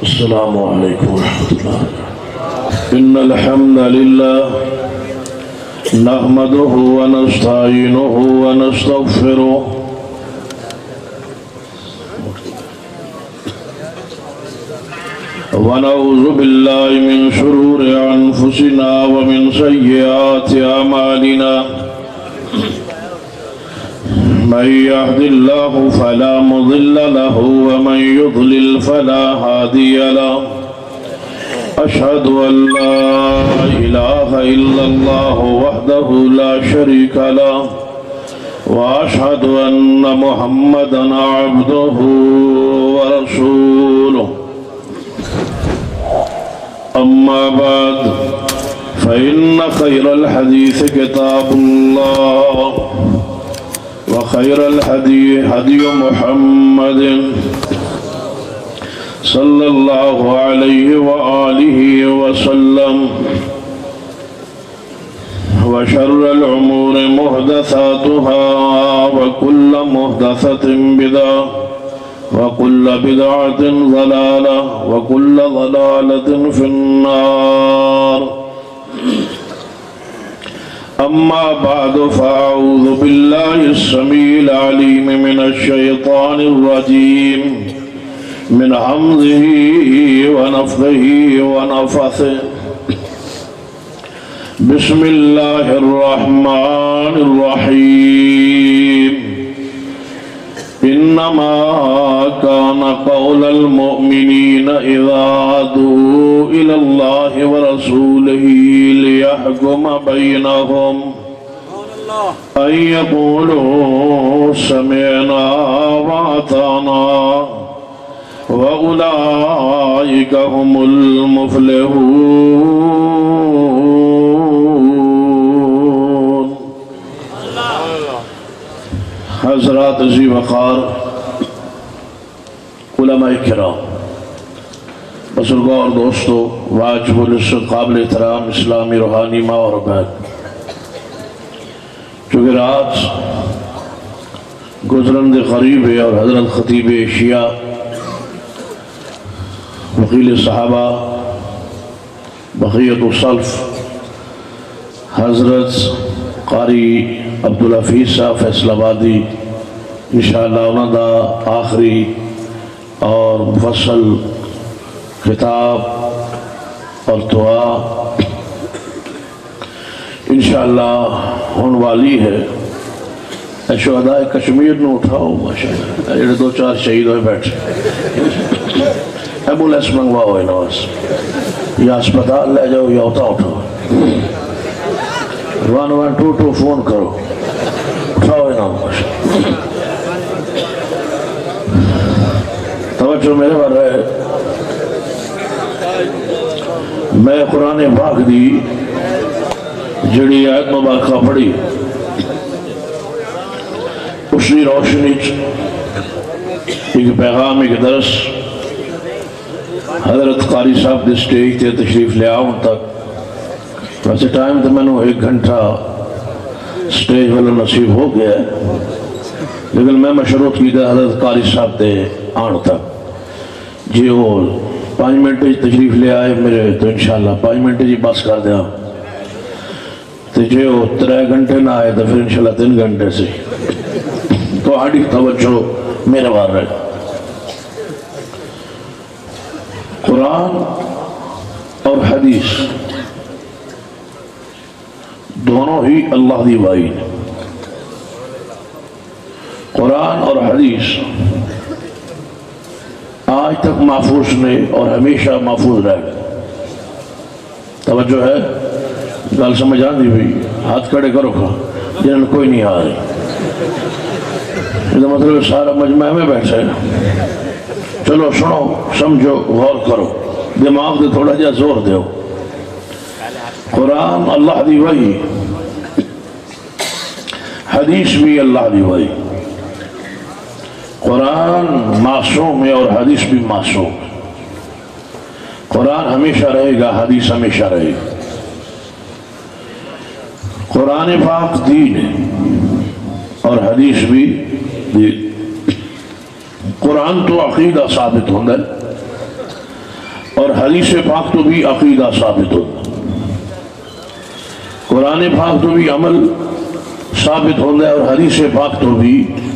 السلام علیکم ورحمۃ اللہ۔ ان الحمد للہ نحمده ونستعینه ونستغفره ونعوذ باللہ من شرور انفسنا ومن سیئات اعمالنا من يهد الله فلا مضل له ومن يضلل فلا هادي له أشهد أن لا إله إلا الله وحده لا شريك له وأشهد أن محمدا عبده ورسوله أما بعد فإن خير الحديث كتاب الله وخير الهدي هدي محمد صلى الله عليه وآله وسلم وشر الأمور محدثاتها وكل محدثة بدعة وكل بدعة ضلالة وكل ضلالة في النار أما بعد فأعوذ بالله السميع العليم من الشيطان الرجيم من همزه ونفخه ونفثه بسم الله الرحمن الرحيم إنما كان قول المؤمنين إذا دعوا إلى الله ورسوله ليحكم بينهم أن يقولوا سمعنا وأطعنا وأولئك هم المفلحون۔ حضرات عزیز وقار علماء کرام، بزرگوں اور دوستو، واجب العزت قابل احترام اسلامی روحانی ماں اور بہن، چونکہ رات گزرند قریب ہے اور حضرت خطیب شیعہ وکیل صحابہ بقیت السلف حضرت قاری عبدالحفیظ صاحب فیصل آبادی انشاءاللہ انہوں دا آخری اور مفصل خطاب اور دعا انشاءاللہ ہونے والی ہے۔ شہداء کشمیر نے اٹھاؤ ماشاءاللہ، یہ دو چار شہید ہوئے بیٹھے، ایمبولینس منگواؤ ہے نواز، یا اسپتال لے جاؤ یا ہوتا اٹھاؤ، 1122 فون کرو، اٹھاؤ ہے نام ماشاءاللہ۔ توجہ میرے بار رہے، میں قرآن پاک دی جڑی آیت مبارکہ پڑھی، اس کی روشنی ایک پیغام، ایک درس حضرت قاری صاحب دے سٹیج تے تشریف لے آؤں تک، ویسے ٹائم تو میں نے 1 گھنٹہ سٹیج والا نصیب ہو گیا ہے، لیکن میں مشروط کی تھا حضرت قاری صاحب تے آن تک، جی وہ 5 منٹ تشریف لے آئے میرے تو انشاءاللہ 5 منٹ جی بس کر دیا، تو جی وہ 3 گھنٹے نہ آئے تو پھر انشاءاللہ 3 گھنٹے سے، تو آڑی توجہ میرے بار رہے۔ قرآن اور حدیث دونوں ہی اللہ دی وحی ہے۔ قرآن اور حدیث آج تک محفوظ نے اور ہمیشہ محفوظ رہے گا۔ توجہ ہے، گل سمجھ آندی بھی، ہاتھ کھڑے کرو کھا جنہاں کوئی نہیں آ رہی، یہ مطلب سارا مجمع میں بیٹھے ہیں۔ چلو سنو، سمجھو، غور کرو، دماغ دے تھوڑا جا زور دیو۔ قرآن اللہ دی وحی، حدیث بھی اللہ دی وحی۔ قرآن معصوم ہے اور حدیث بھی معصوم ہے۔ قرآن ہمیشہ رہے گا، حدیث ہمیشہ رہے گا۔ قرآن پاک دین ہے اور حدیث بھی دین۔ قرآن تو عقیدہ ثابت ہوندہ ہے، اور حدیث پاک تو بھی عقیدہ ثابت ہوتا، قرآن پاک تو بھی عمل ثابت ہوتا ہے اور حدیث پاک تو بھی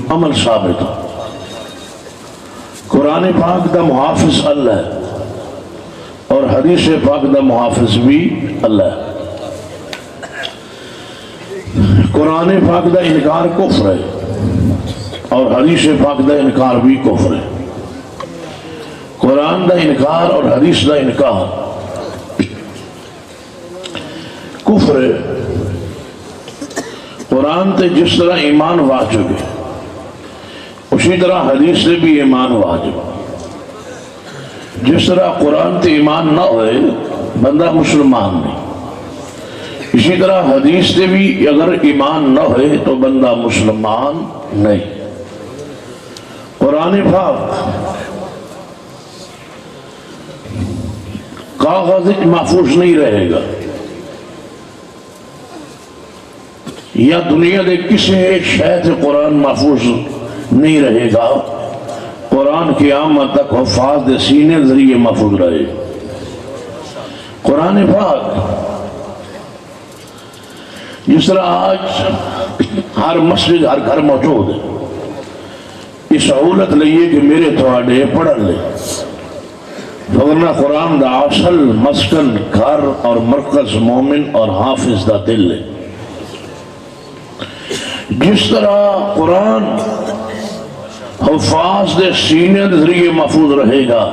عمل ثابت ہو۔ قرآن پاک دا محافظ اللہ ہے اور حدیث پاک دا محافظ بھی اللہ ہے۔ قرآن پاک دا انکار کفر ہے اور حدیث پاک دا انکار بھی کفر ہے۔ قرآن دا انکار اور حدیث دا انکار کفر ہے۔ قرآن تے جس طرح ایمان واجب ہے اسی طرح حدیث سے بھی ایمان واجب ہے۔ جس طرح قرآن تے ایمان نہ ہوئے بندہ مسلمان نہیں، اسی طرح حدیث سے بھی اگر ایمان نہ ہوئے تو بندہ مسلمان نہیں۔ قرآن پاک کاغذ محفوظ نہیں رہے گا یا دنیا کے کسی ایک شے سے قرآن محفوظ نہیں رہے گا۔ قرآن قیامت تک حفاظ دے سینے ذریعے محفوظ رہے گا۔ قرآن پاک جس طرح آج ہر مسجد ہر گھر موجود ہے، یہ سہولت لئیے کہ میرے تھوڑے پڑھ لے، ورنہ قرآن دا اصل مسکن گھر اور مرکز مومن اور حافظ دا دل ہے۔ جس طرح قرآن حفاظ دے سینے دے ذریعے محفوظ رہے گا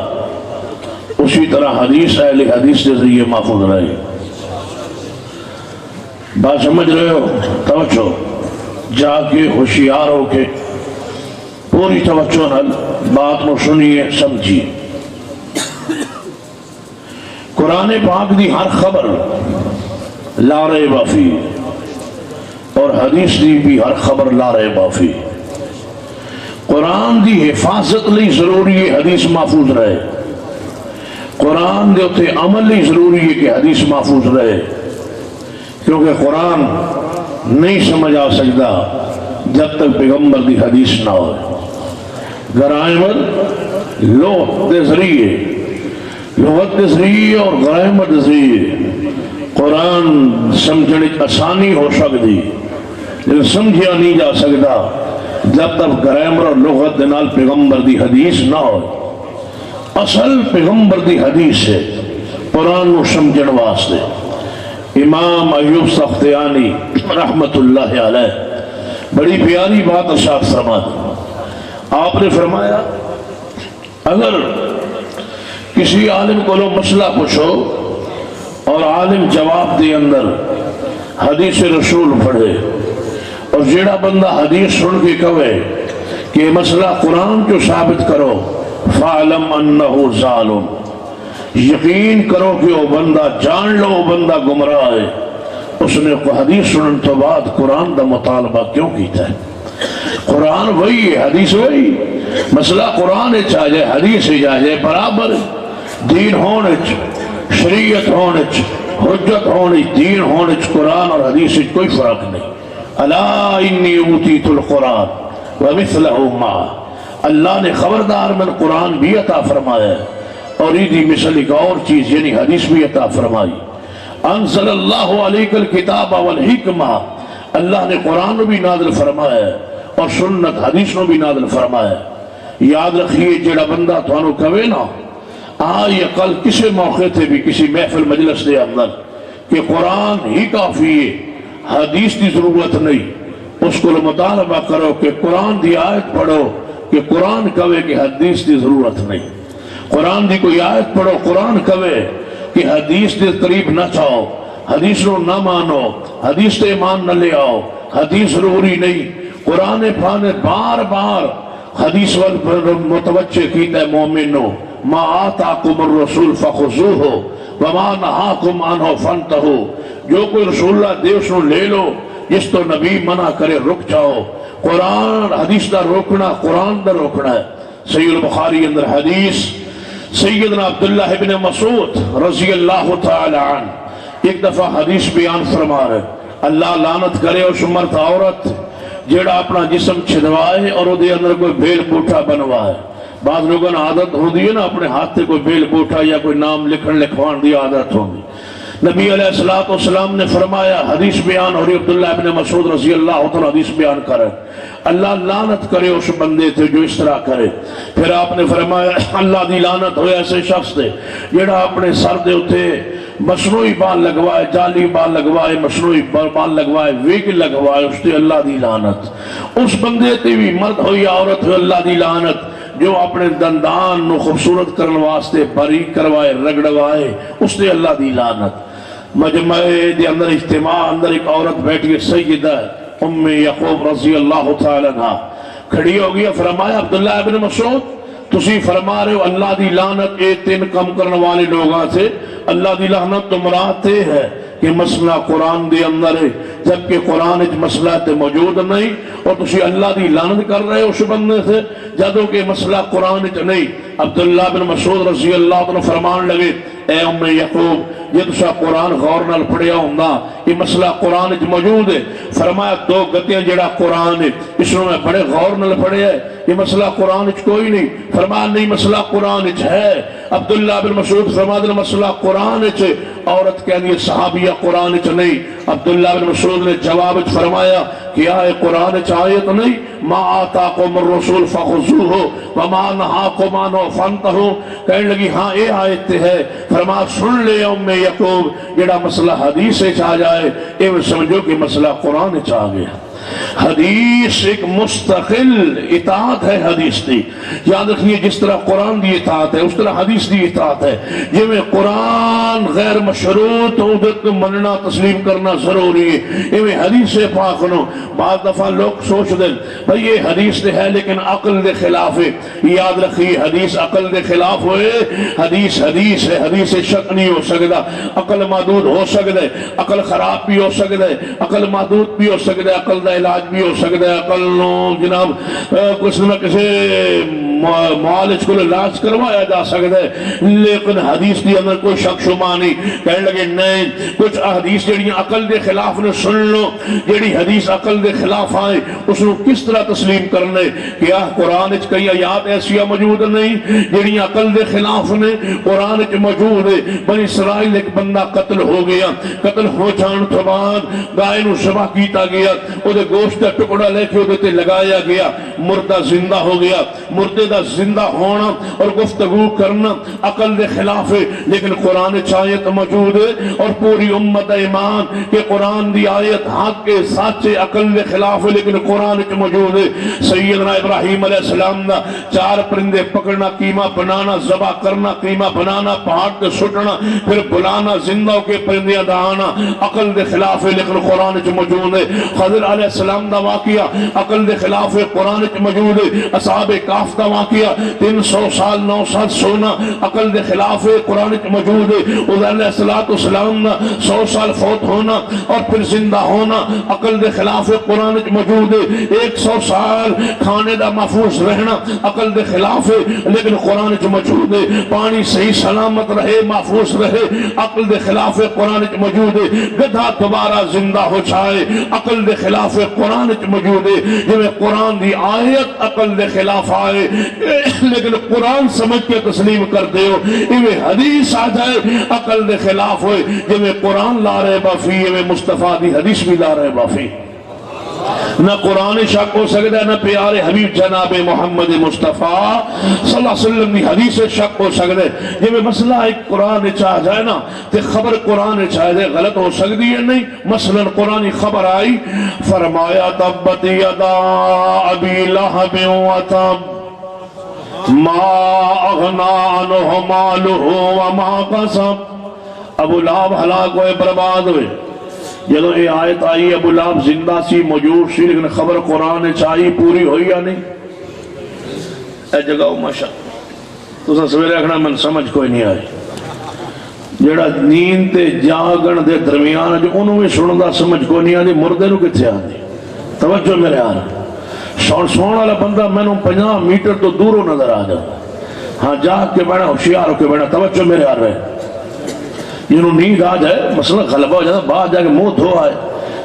اسی طرح حدیث اہل حدیث دے ذریعے محفوظ رہے گا۔ بات سمجھ رہے ہو؟ توجہ جا کے ہوشیار ہو کے پوری توجہ نال بات کو سنیے سمجھیے۔ قرآن پاک دی ہر خبر لا ریب فیہ اور حدیث دی بھی ہر خبر لا ریب فیہ۔ قرآن دی حفاظت لئی ضروری ہے حدیث محفوظ رہے، قرآن دے اتے عمل لئی ضروری ہے کہ حدیث محفوظ رہے، کیونکہ قرآن نہیں سمجھ آ سکتا جب تک پیغمبر دی حدیث نہ ہو۔ گرائمر لغت دے ذریعے اور گرائمر دے ذریعے قرآن سمجھنے آسانی ہو سکتی لیکن سمجھیا نہیں جا سکتا جب تک گرامر اور لغت دے نال پیغمبر دی حدیث نہ ہو۔ اصل پیغمبر دی حدیث ہے قرآن کو سمجھن واسطے۔ امام ایوب سختیانی رحمت اللہ علیہ بڑی پیاری بات ارشاد فرماتے، آپ نے فرمایا اگر کسی عالم کو لو مسئلہ پوچھو اور عالم جواب دے اندر حدیث رسول پڑھے اور جیڑا بندہ حدیث سن کے کہے کہ مسئلہ قرآن کو ثابت کرو فَعْلَمْ أَنَّهُ ظَالِمٌ، یقین کرو کہ وہ بندہ جان لو وہ بندہ گمراہ ہے۔ اس نے حدیث سنن تو بعد قرآن دا مطالبہ کیوں کیتا ہے؟ قرآن وہی ہے حدیث وہی، مسئلہ قرآن چاہے حدیث چاہے برابر، دین ہونے شریعت ہونے حجت ہونے دین ہونے قرآن اور حدیث کوئی فرق نہیں۔ الا انی اوتیت القرآن ومثلہ معہ، اللہ نے خبردار میں قرآن بھی عطا فرمایا ہے اور یہ مثل ایک اور چیز یعنی حدیث بھی عطا فرمائی۔ انزل اللہ علیک الکتاب والحکمہ، اللہ نے قرآن بھی نازل فرمایا ہے اور سنت حدیث بھی نازل فرمایا ہے۔ یاد رکھیے جڑا بندہ تھانو کہے نا آج یا کل کسی موقع تھے بھی کسی محفل مجلس دے اندر کہ قرآن ہی کافی ہے حدیث کی ضرورت نہیں، اس کو مطالبہ کرو کہ قرآن دی آیت پڑھو کہ قرآن کہے کہ حدیث کی ضرورت نہیں، قرآن دی کوئی آیت پڑھو قرآن کہے کہ حدیث کے قریب نہ چاہو، حدیث رو نہ مانو، حدیث تے ایمان نہ لے آؤ، حدیث ضروری نہیں۔ قرآن پانے بار بار حدیث پر متوجہ کیتا ہے مومنو ما آتاکم الرسول فخذوہ وما نہاکم عنہ فانتہو، جو کوئی رسول اللہ دے اس نے لے لو، جس تو نبی منع کرے رک جاؤ۔ قرآن حدیث دا روکنا قرآن دا روکنا ہے۔ سید البخاری اندر حدیث سیدنا عبداللہ ابن مسعود رضی اللہ تعالی عنہ ایک دفعہ حدیث بیان فرما رہے، اللہ لعنت کرے اس مرد عورت جیڑا اپنا جسم چھدوائے اور وہ دے اندر کوئی بھیل پوٹھا بنوائے، بعض لوگوں نے عادت ہوندی ہے نا اپنے ہاتھ سے کوئی بیل بوٹا یا کوئی نام لکھن لکھوان دی عادت ہوندی. نبی علیہ السلام نے فرمایا، حدیث بیان اور عبداللہ ابن مسعود رضی اللہ عنہ حدیث بیان کرے، اللہ لعنت کرے اس بندے تھے جو اس طرح کرے. پھر آپ نے فرمایا اللہ دی لعنت ہوئے ایسے شخص تھے جڑا اپنے سر دے اتے مصنوعی بال لگوائے، جعلی بال لگوائے، مصنوعی بال لگوائے، ویگ لگوائے، اس تے اللہ دی لعنت. اس بندے تے بھی مرد ہو یا عورت ہو اللہ دی لعنت جو اپنے دندان نو خوبصورت کرنے واسطے باریک کروائے، رگڑوائے، اس تے اللہ دی لعنت. مجمع دے اندر اجتماع اندر ایک عورت بیٹھی ہے، سیدہ ام یعقوب رضی اللہ تعالیٰ عنہ کھڑی ہو گیا. فرمایا عبداللہ ابن مسعود تسی فرما رہے ہو اللہ دی لعنت اے تین کم کرنے والے لوگاں سے، اللہ دی لعنت تو مراد ہے کہ مسئلہ قرآن دے اندر ہے جبکہ قرآن اچ مسئلہ تے موجود نہیں، اور تسی اللہ دی لعنت کر رہے ہو اس بندے سے جدوں کہ مسئلہ قرآن اچ نہیں. عبداللہ بن مسعود رضی اللہ عنہ فرمان لگے، اے ام یعقوب یہ تسا قرآن غور نال پڑھیا ہوندہ، یہ مسئلہ قرآن اچ موجود ہے. فرمایا دو گتیاں جڑا قرآن ہے اس نے میں بڑے غور نال پڑھیا ہے، یہ مسئلہ قرآن اچ کوئی نہیں. فرمایا نہیں مسئلہ قرآن اچ ہے. عبداللہ بن مسعود فرمایا مسئلہ قرآن اچ، عورت کہنی ہے صحابیہ قرآن اچ نہیں. عبداللہ بن مسعود نے جواب اچ فرمایا کیا ہے قرآن اچ آیت نہیں، ما آتاکم الرسول فخذوہ وما نہاکم عنہ فانتہوا. کہنے لگی ہاں اے آیت ہے. فرمایا سن لے ام یعقوب جڑا مسئلہ حدیث اچ آ جائے اے سمجھو کہ مسئلہ قرآن اچ آ گیا. حدیث ایک مستقل اطاعت ہے حدیث دی. یاد رکھیے جس طرح قرآن دی اطاعت ہے اس طرح حدیث دی اطاعت ہے. جی میں قرآن غیر مشروط عدت مننا تسلیم کرنا ضروری ہے، یہ حدیث پاک نو. بعض دفعہ لوگ سوچ دیں بھئی یہ حدیث دے ہے لیکن عقل دے خلاف ہے. یاد رکھیے حدیث عقل دے خلاف ہوئے، حدیث حدیث ہے، حدیث سے شک نہیں ہو سکتا. عقل محدود ہو سکتا ہے، عقل خراب بھی ہو سکتا ہے، عقل محدود بھی ہو سکتا ہے، عقل دا علاج بھی ہو سکتا ہے. عقل نو جناب کچھ نہ کسی معالج کو علاج کروایا جا سکتا ہے، لیکن حدیث دی اندر کوئی شک شبہ نہیں. کہنے لگے نہیں کچھ حدیث جڑی عقل دے خلاف نے سن لو، جڑی حدیث عقل دے خلاف آئے اس کو کس طرح تسلیم کرنے. کیا قرآن اچ کئی آیات ایسیا موجود نہیں جڑی عقل دے خلاف نے قرآن اچ موجود ہے. بنی اسرائیل ایک بندہ قتل ہو گیا، قتل ہو جان تو بعد گائے نو ذبح کیتا گیا، او دے گوشت دا ٹکڑا لے کے او تے لگایا گیا، مردہ زندہ ہو گیا. مردے دا زندہ ہونا اور گفتگو کرنا عقل دے خلاف ہے، لیکن قرآن آیت موجود ہے اور پوری امت ایمان کہ قرآن دی آیت حق کے سچے عقل دے خلاف ہے لیکن قرآن موجود ہے. سیدنا ابراہیم علیہ السلام دا 4 پرندے پکڑنا، قیمہ بنانا، ذبح کرنا، قیمہ بنانا، پہاڑ تے سٹنا، پھر بلانا، زندہ ہو کے پرندیاں دہانا عقل دے خلاف ہے لیکن قرآن موجود ہے. خضر علیہ السلام دا واقعہ عقل دے خلاف ہے، قرآن موجود ہے. اصحاب کہف دا واقعہ 300 سال 9 سال سونا عقل دے خلاف ہے، قرآن موجود ہے. عزیر علیہ السلام دا 100 سال فوت ہونا اور پھر زندہ ہونا عقل دے خلاف ہے، قرآن موجود ہے. 100 سال کھانے دا محفوظ رہنا عقل دے خلاف ہے لیکن قرآن موجود ہے. پانی صحیح سلامت رہے، محفوظ رہے عقل دے خلاف ہے، قرآن موجود ہے. گدھا دوبارہ زندہ ہو جائے عقل دے خلاف ہے، قرآن موجود ہے. جب قرآن دی آیت عقل دے خلاف آئے لیکن قرآن سمجھ کے تسلیم کر دے ہو، یہ حدیث آ جائے عقل دے خلاف ہوئے. جب قرآن لا رہے بافی یہ مصطفیٰ دی حدیث بھی لا رہے بافی. نہ قرآن شک ہو سکتا ہے، نہ پیارے حبیب جناب محمد مصطفیٰ صلی اللہ علیہ وسلم کی حدیث سے شک ہو سکتا ہے. جب مسئلہ ایک قرآن چاہ جائے نا تو خبر قرآن چاہ جائے غلط ہو سکتی ہے نہیں. مثلا قرآن خبر آئی، فرمایا تبت یدا ابی لہب وتب ما اغنا عنہ مالہ وما کسب. ابو لہب ہلاک ہوئے، برباد ہوئے. جدو یہ آیت آئی ابو لہب زندہ سی، موجود سی، لیکن خبر قرآن چاہیے پوری ہوئی یا نہیں. اے جگہ ماشا تو سویرے رکھنا من سمجھ کوئی نہیں آئی. جڑا نیند تے جاگن دے درمیان جو انہوں میں سننا سمجھ کوئی نہیں آئی. مردے نو کتھے آدھی توجہ میرے آ رہا سون والا بندہ میں نو 50 میٹر تو دوروں نظر آ جاتا. ہاں جاگ کے بیٹھا، ہوشیار ہو کے بیٹھا، توجہ میرے آ رہے. جنہوں نیند آ جائے مثلا غلبہ ہو جاتا، باہر جا کے منہ دھو آئے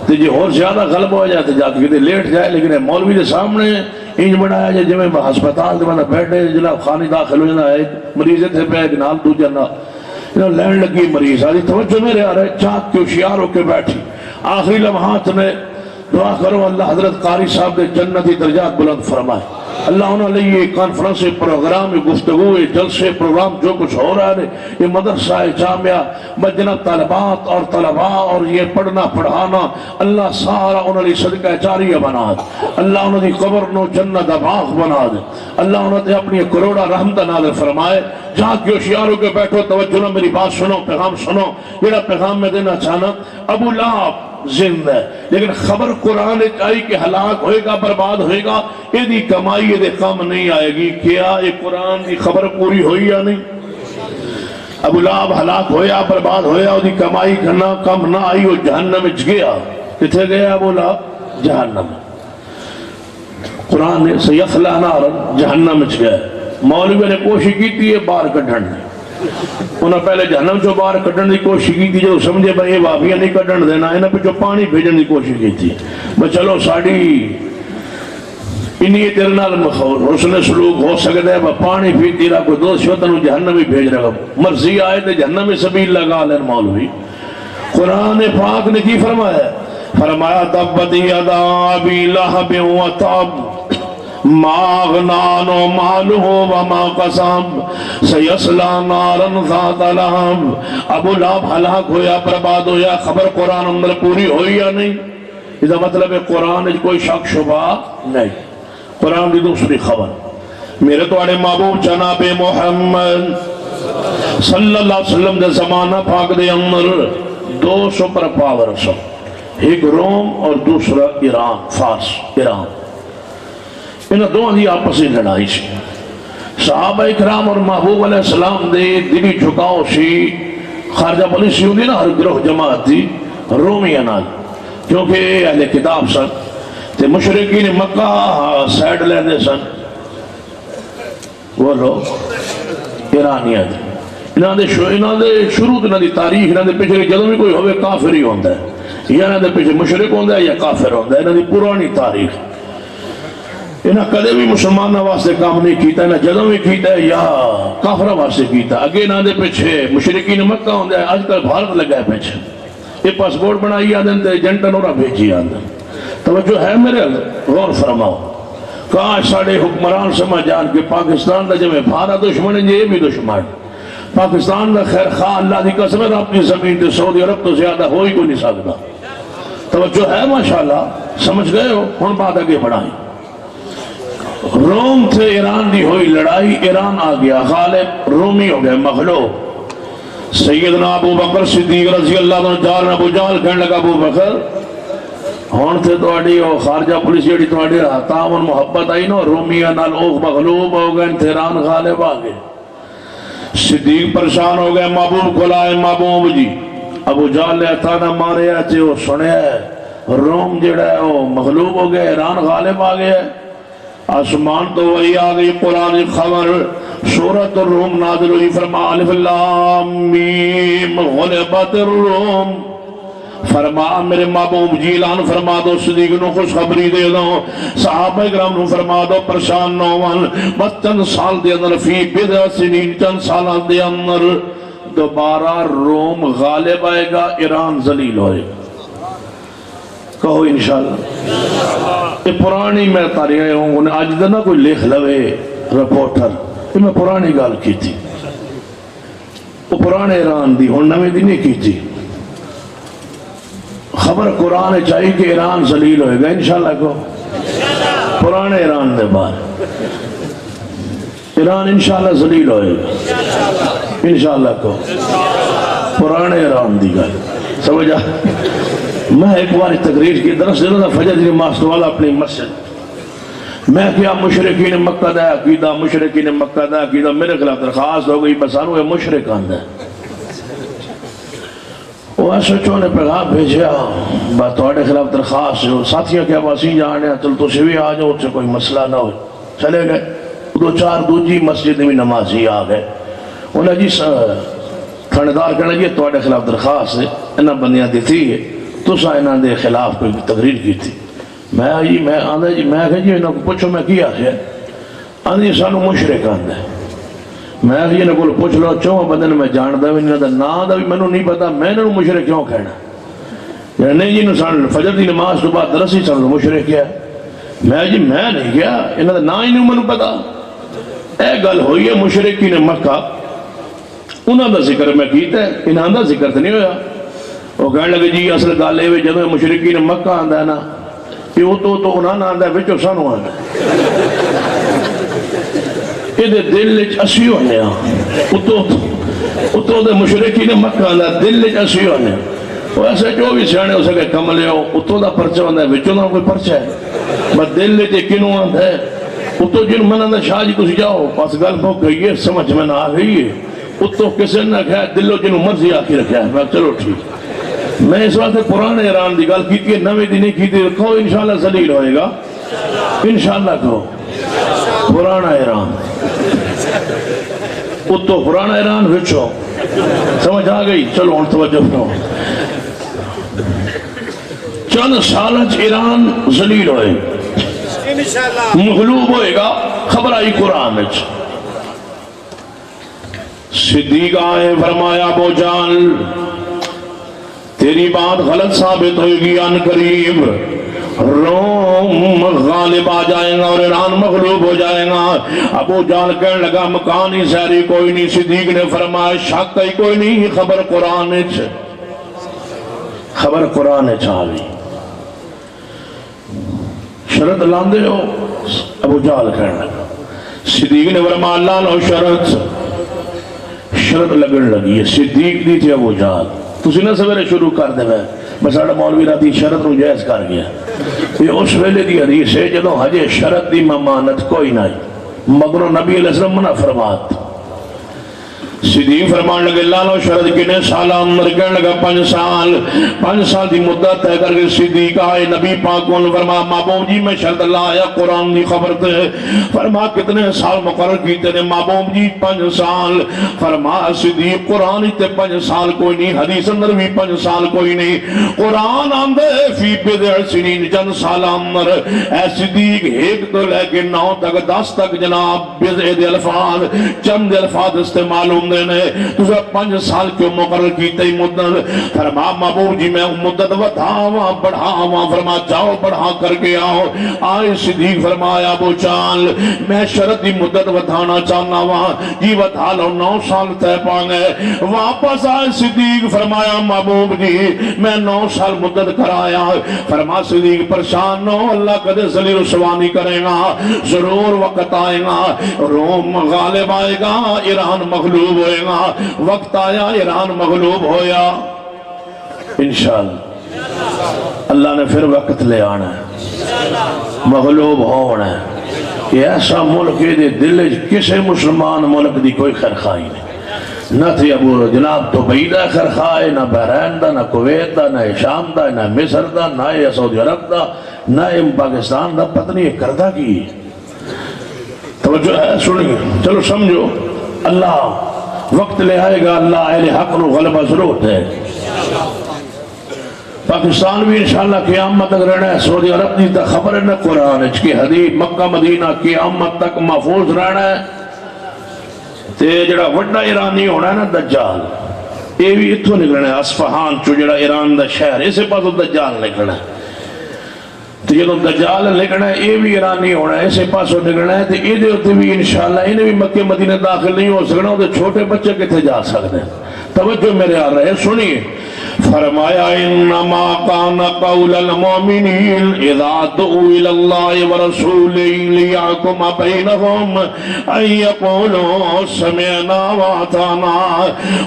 تو جی اور زیادہ غلبہ ہو جائے تو جا کے لیٹ جائے. لیکن مولوی کے سامنے انج بنایا جی جی ہسپتال کے بندہ بیٹھے جناب خانی داخل ہو جانا ہے مریض اتنے پہ نال دوجا نال لین لگی مریض آدھی توجہ میرے آ رہے چاک کے ہوشیار ہو کے بیٹھی آخری لمحات میں دعا کرو اللہ حضرت قاری صاحب نے جنتی درجات بلند فرمائے اللہ انہوں نے یہ کانفرنس پروگرام گفتگو جلسے پروگرام جو کچھ ہو رہا ہے یہ مدرسہ جامعہ مجنب طالبات اور طلباء اور یہ پڑھنا پڑھانا اللہ سارا انہوں نے صدقہ جاریہ بنا دے اللہ انہوں نے قبر نو جنت باغ بنا دے اللہ انہوں نے اپنی کروڑا رحمت نازل فرمائے جہاں کی ہوشیاروں کے بیٹھو توجہ نہ میری بات سنو پیغام سنو یہ پیغام میں دینا چاہنا ابو لہب زندہ ہے لیکن خبر قرآن آئی کہ ہلاک ہوئے گا برباد ہوئے گا یہ دی کمائی یہ دے کم نہیں آئے گی کیا یہ قرآن دی خبر پوری ہوئی یا نہیں ابو لہب ہلاک ہویا برباد ہویا وہ دی کمائی کرنا کم نہ آئی وہ جہنم میں گیا کتھے گیا ابو لہب جہنم قرآن نے سیصلی نارا جہنم میں گیا مولوی نے کوشش کی تھی یہ باہر کڈھن نے انہوں پہلے جہنم جو باہر کڈھن دی کوشش کی تھی جو سمجھے بھائی یہ وابیاں نہیں کڈھن دینا انہوں پہ جو پانی بھیجن دی کوشش کی تھی بس چلو ساڑی انہی تیرے نال حسن سلوک ہو سکتا ہے پانی پیتی رہا کوئی دوست شو تنو جہنم ہی بھیج رہا مرضی آئے تھے جہنم میں سبیل لگا لین مولوی قرآن پاک نے کی فرمایا فرمایا تبت یدا ابی لہب و تب ما اغنانو مالہو وما قسم سیصلی نارا ذات لہب ابو لہب ہلاک ہویا برباد ہویا خبر قرآن اندر پوری ہوئی یا نہیں اس مطلب ہے قرآن کوئی شک شبہ نہیں قرآن دی دوسری خبر میرے توڑے محبوب جناب محمد صلی اللہ علیہ وسلم دے زمانہ پاک دے اندر دو سپر پاور سو ایک روم اور دوسرا ایران فارس ایران انہاں دو دی آپسی لڑائی سی صحابہ اکرام اور محبوب علیہ السلام دے دلی جھکاؤ سی خارجہ پولیسی ہوندی نا ہر گروہ جماعت دی رومی انال کیونکہ اہل کتاب سن تے مشرقین مکہ سیڈ لیندے سن وہ لوگ ایرانیت انہاں دے شروع انہاں دی تاریخ انہاں دے پیچھے جدوں بھی کوئی ہوئے کافر ہی ہوندہ ہے یا انہاں دے پیچھے مشرق ہوندہ ہے یا کافر ہوندہ ہے انہاں دی پرانی تاریخ انہاں کدے بھی مسلمانہ واسطے کام نہیں کیتا انہاں جدوں بھی کیتا ہے یا کافرہ واسطے کیتا اگے انہاں دے پیچھے مشرقین مکہ ہوندہ ہے آج کل بھارت لگا ہے پیچھے یہ پاسپورٹ بنائی آدھن تے جنٹن اور بھیجی آدھن توجہ ہے میرے غور فرماؤ کاش ساڑے حکمران سمجھ جان کہ پاکستان دا جمع بھارت دشمن ہے یہ بھی دشمن پاکستان دا خیر خواہ اللہ دی قسم ہے اپنی زمین تے سعودی عرب تو زیادہ ہو ہی کوئی نہیں سکتا توجہ ہے ماشاءاللہ سمجھ گئے ہو ہن بات آگے بڑھائیں روم سے ایران دی ہوئی لڑائی ایران آ گیا غالب رومی ہو گئے مغلوب سیدنا ابو بکر صدیق رضی اللہ عنہ جال ابو جال کہنے لگا ابو بکر ہون تھے تو اڈی خارجہ پولیس جیڑی تو اڈی تعاون محبت آئی نا رومیہ نال اوغ مغلوب ہو گئے تیران غالب آگئے صدیق پریشان ہو گئے محبوب کو لائے محبوب جی ابو جال لے اتانا مارے آتے وہ سنے ہے روم جیڑا ہے وہ مغلوب ہو گئے ایران غالب آگئے آسمان تو وہی آگئی قرآن خبر سورۃ الروم نازل ہوئی فرما الف لام میم غلبت الروم فرما میرے محبوب جی اعلان فرما دو صدیق نو خوش خبری دے دو صحابہ اکرام نو فرما دو پریشان نو ون بس چند سال دے اندر فی بضع سنین چند سالان دے اندر دوبارہ روم غالب آئے گا ایران ذلیل ہوئے گا کہو انشاءاللہ یہ پرانی میں تاریخ ہوں آج دنہ کوئی لکھ لوے رپورٹر یہ میں پرانی گال کی تھی وہ پرانے ایران دی ہوں نویں دی نہیں کی تھی خبر قرآن چاہیے کہ ایران ذلیل ہوئے گا انشاءاللہ کو پرانے ایران دے بار ایران انشاءاللہ ذلیل ہوئے گا انشاءاللہ کو پرانے ایران دی گال سمجھا میں ایک بار تقریر کی درس دینا تھا فجر دی ماسٹر والا اپنی مسجد میں کیا مشرقین مکہ دا عقیدہ مشرقین مکہ دا عقیدہ میرے خلاف درخواست ہو گئی بسانو یہ مشرق آندہ وہ ایسے چونے پیغام بھیجیا بات توڑے خلاف درخواست ہو ساتھیاں کیا باسی جانے چل تو سوی آ جاؤ سے کوئی مسئلہ نہ ہو چلے گئے دو چار دوجی مسجد میں نمازی آ گئے انہیں جی تھاندار کہنا جی توڑے خلاف درخواست ہے انہاں بندیاں دیتی ہے تو سا انہاں دے خلاف کوئی تقریر کی تھی میں آدھا جی میں کہ جی انہوں کو پوچھو میں کی آخیا آدھی سانو مشرک آدھا ہے میں کہ جی انہوں کو پوچھ لو چوں بندے میں جانتا بھی نہیں نا دا بھی میں نہیں پتا میں انہوں مشرک کیوں کہنا یعنی نہیں جی انہوں فجر دی نماز تو بعد درسی سانو مشرک کیا میں جی میں نہیں کیا انہوں دا نا ہی نہیں منو پتا اے گل ہوئی ہے مشرقین مکہ انہوں دا ذکر میں کیتا ہے انہوں دا ذکر تو نہیں ہویا وہ کہنے لگے جی اصل گل ہے جب مشرقین مکہ آندا ہے نا کہ وہ تو انہوں نے آندا ہے وچوں سانو آندا ہے یہ دل وچ اسی ہونے ہاں اتوں دے مشرقین مکہ آندا دل وچ اسی ہونے وہ ایسے جو بھی سیانے ہو سکے کملے ہو اتوں دا پرچہ آندا ہے وچوں دا کوئی پرچہ ہے بس دل وچ کنوں آندا ہے اتوں جن من آندا شاہ جی تسی جاؤ بس گل مک گئی ہے سمجھ میں نہ آ گئی ہے اتوں کسی نے کہا دلوں جنوں مرضی آ کے رکھا ہے میں چلو ٹھیک میں اس وقت پرانے ایران دی گل کی نویں دی نہیں کی کہو انشاءاللہ ذلیل ہوئے گا انشاءاللہ کہو پرانا ایران اتو پرانا ایران وچو سمجھ آ گئی چلو ہن توجہ کرو چند سالچ ایران ذلیل ہوئے مغلوب ہوئے گا خبر آئی قرآن وچ صدیق آئے فرمایا ابو جان تیری بات غلط ثابت ہوئے گی ان قریب روم غالب آ جائیں گا اور ایران مغلوب ہو جائیں گا ابو جہل کہنے لگا مکانی سہری کوئی نہیں صدیق نے فرمایا شک ہی کوئی نہیں خبر قرآن چاہوی شرط لاندے ہو ابو جہل کہنے لگا صدیق نے فرمایا اللہ لو شرط لگن لگی ہے صدیق دی تھی ابو جہل تسی نہ سویرے شروع کر دے میں بس آڑا مولوی راتی شرط نو جائز کر گیا یہ اس ویلے دی حدیث ہے جدوں حجے شرط دی ممانت کوئی نہیں مگر نبی علیہ السلام منع فرمات صدیق فرمان لگے اللہ لو شرط کنے سالہ عمر کہنے لگا 5 سال دی مدت ہے کر کے صدیق آئے نبی پاک کون فرما محبوب جی میں شرط اللہ آیا قرآن دی خبر تے فرما کتنے سال مقرر کیتے نے محبوب جی 5 سال فرما صدیق قرآن تے 5 سال کوئی نہیں حدیث اندر بھی 5 سال کوئی نہیں قرآن آندے فی بضع سنین چند سال عمر اے صدیق 1 تو لے کے 9 تک 10 تک جناب بضع دے الفاظ چند الفاظ استعمال ہوں نے تجھے 5 سال کیوں مقرر کیتے ہی مدت فرما محبوب جی میں مدت بڑھاواں فرما جاؤ بڑھا کر کے آؤ آئے صدیق فرمایا ابو جہل میں شرط دی مدت بڑھانا چاہنا وہاں جی بڑھا لو 9 سال تے پانے واپس آئے صدیق فرمایا محبوب جی میں 9 سال مدت کرایا فرما صدیق پریشان نو اللہ کدے ذلیل و رسوانی کرے گا ضرور وقت آئے گا روم غالب آئے گا ایران مغلوب ہوئے گا وقت آیا ایران مغلوب ہویا انشاءاللہ اللہ نے پھر وقت لے آنا ہے مغلوب ہونا ہے یہ ایسا ملک ہے دل کسے مسلمان ملک دی کوئی خیرخواہی نہیں نہ تھی ابو جناب تو بعیدہ خیرخواہی نہ بحرین دا نہ کویت دا نہ شام دا نہ مصر دا نہ سعودی عرب دا نہ پاکستان دا پتہ نہیں کردہ کی توجہ ہے سنیے چلو سمجھو اللہ وقت لے آئے گا اللہ اہل حق نو غلبہ ضرور ہے پاکستان بھی انشاءاللہ قیامت تک رہنا ہے سعودی عرب دی تا خبر ہے نا قرآن ہے کہ حدیث مکہ مدینہ قیامت تک محفوظ رہنا ہے تے جڑا وڈا ایرانی ہونا ہے نا دجال یہ بھی اتھو نکلنا ہے اصفہان چو جڑا ایران دا شہر اسے پاسو دجال نکلنا ہے تو جدو دجال لکھنا ہے یہ بھی ایرانی ہونا ہے اسے پاسوں نکلنا ہے تو یہ دے ہوتے بھی انشاءاللہ انہیں بھی مکہ مدینہ داخل نہیں ہو سکنا تو چھوٹے بچے کتے جا سکتے ہیں توجہ میرے آ رہے ہیں سنیے فرمایا انما کان قول المؤمنین اذا دعوا الى اللہ ورسولہ لیحکم بینہم ان یقولوا سمعنا واطعنا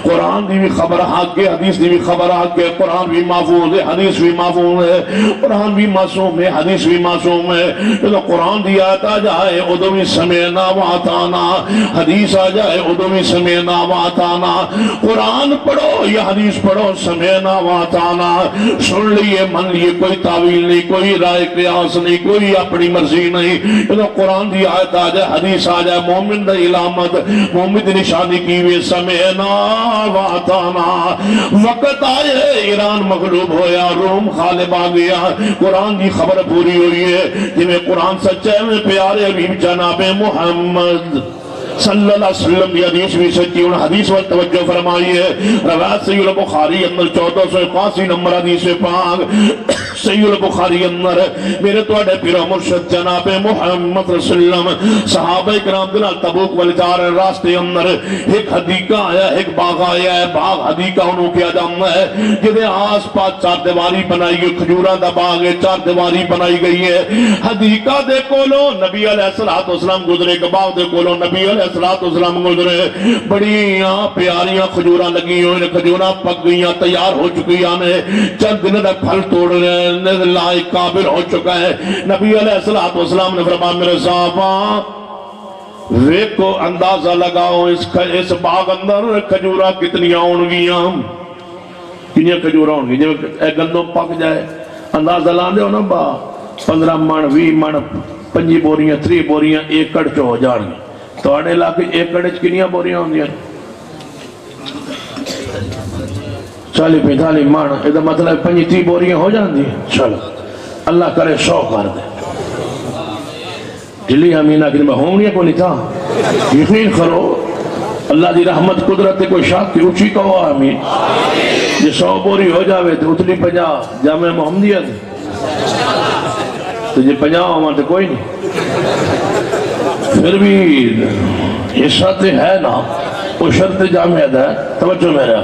قرآن دی بھی خبر حق ہے حدیث دی بھی خبر حق ہے قرآن بھی محفوظ ہے حدیث بھی محفوظ ہے قرآن بھی معصوم ہے حدیث بھی معصوم ہے تو قرآن دی آیت آ جائے ادو بھی سمعنا واطعنا حدیث آ جائے ادو بھی سمعنا واطعنا قرآن پڑھو یا حدیث پڑھو سمعنا واتانا، سن لیے من لیے، کوئی تعویل نہیں، کوئی رائے قیاس نہیں، کوئی اپنی مرضی نہیں۔ جب قرآن دی آیت آ جائے، حدیث آ جائے، مومن دی علامت، مومن دی نشانی کی وے سمعنا واتانا۔ وقت آئے ایران مغلوب ہویا، روم غالب آ گیا، قرآن دی خبر پوری ہوئی ہے جی میں قرآن سچے میں پیارے حبیب جناب محمد صلی اللہ علیہ وسلم کی حدیث بھی سچی، ان حدیث پر توجہ فرمائی ہے۔ روایت صحیح البخاری اندر 1481 نمبر حدیث پاک، صحیح البخاری اندر میرے توڑے پیرا مرشد جناب محمد رسول اللہ صحابہ اکرام دل تبوک والجار راستے اندر ایک حدیقہ آیا، ایک باغ آیا ہے۔ باغ حدیقہ انہوں کیا جامنا ہے جدے آس پاس چار دیواری بنائی گئی، کھجورہ دا باغ ہے، چار دیواری بنائی گئی ہے۔ حدیقہ دے کولو نبی علیہ السلام گزرے، باغ دے کولو نبی علیہ السلام گزرے، بڑی پیاریاں کھجورہ لگی ہوئے، کھجورہ پک گئیاں، تیار ہو چکی آنے، چند دن تک پھل توڑ رہے ہیں، لائق قابل ہو چکا ہے۔ نبی علیہ السلام نے فرمایا میرے صحابہ ویکو اندازہ لگاؤ اس باغ اندر کھجورہ کتنی آن گیاں، کنیاں کھجورہ آن گی، جب ایک گندوں پک جائے اندازہ لاندے ہو نا با 15 من 20 من 5 بوریاں 3 بوریاں ایکڑ چو ہو جان گی۔ تو آنے علاقے ایکڑ کنیاں بوریاں ہوں گیا 40-45 من، یہ مطلب 25-30 بوریاں ہو جان دی۔ چلو اللہ کرے 100 کر دے جلی امینہ کہ میں ہوں گیا کو نہیں تھا، یقین کرو اللہ دی رحمت قدرت کوئی شاک کی اچھی کہو آمین۔ یہ 100 بوری ہو جاوے تو اتنی 50 جامعہ محمدیہ دی، تو یہ 50 ہوں تو کوئی نہیں، پھر بھی یہ شرط ہے نا، وہ شرط جامعہ ہے۔ توجہ میرا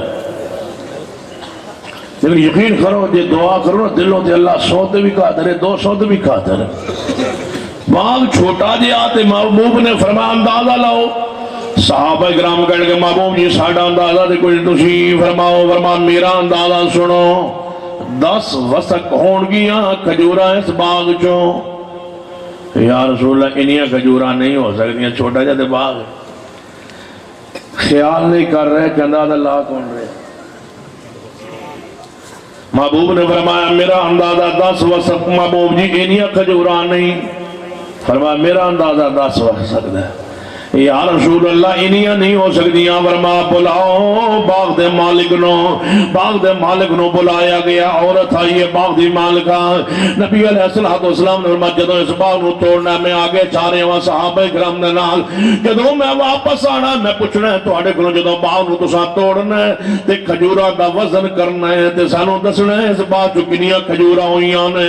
لیکن یقین کرو جی دعا کرو دلوں تے اللہ 100 تے بھی قادر ہے، 200 تے بھی قادر ہے۔ باغ چھوٹا جی آتے محبوب نے فرمایا اندازہ لاؤ، صحابہ اکرام کہنے کے محبوب جی ساڑھا اندازہ دے کوئی تسی فرماؤ، فرمایا میرا اندازہ سنو 10 وسق ہون گیاں کھجورہ اس باغ چوں۔ یا رسول اللہ انہیاں کھجورہ نہیں ہو سکتیاں، چھوٹا جاتے باغ خیال نہیں کر رہے کہ اندازہ لا کون رہے۔ محبوب نے فرمایا میرا اندازہ 10 وسق، محبوب جی انہیاں کھجورہ نہیں، فرمایا میرا اندازہ 10 وسق ہے۔ یا رسول اللہ انہیاں نہیں ہو سکتیاں، فرمایا بلاؤ باغ دے مالک نو۔ باغ دے مالک نو بلایا گیا، عورت آئی ہے باغ دی مالکہ۔ نبی علیہ السلام نے فرمایا جدوں اس باغ نو توڑنا میں آگے چارے ہوا صحابہ کرام دے نال، جدوں میں واپس آنا میں پوچھنا ہے تواڈے کولوں جدوں باغ نو تساں توڑنا ہے تے کھجورہ دا وزن کرنا ہے تے سانوں دسنا ہے اس باغ چوں کنیاں کھجورہ ہوئیاں نے۔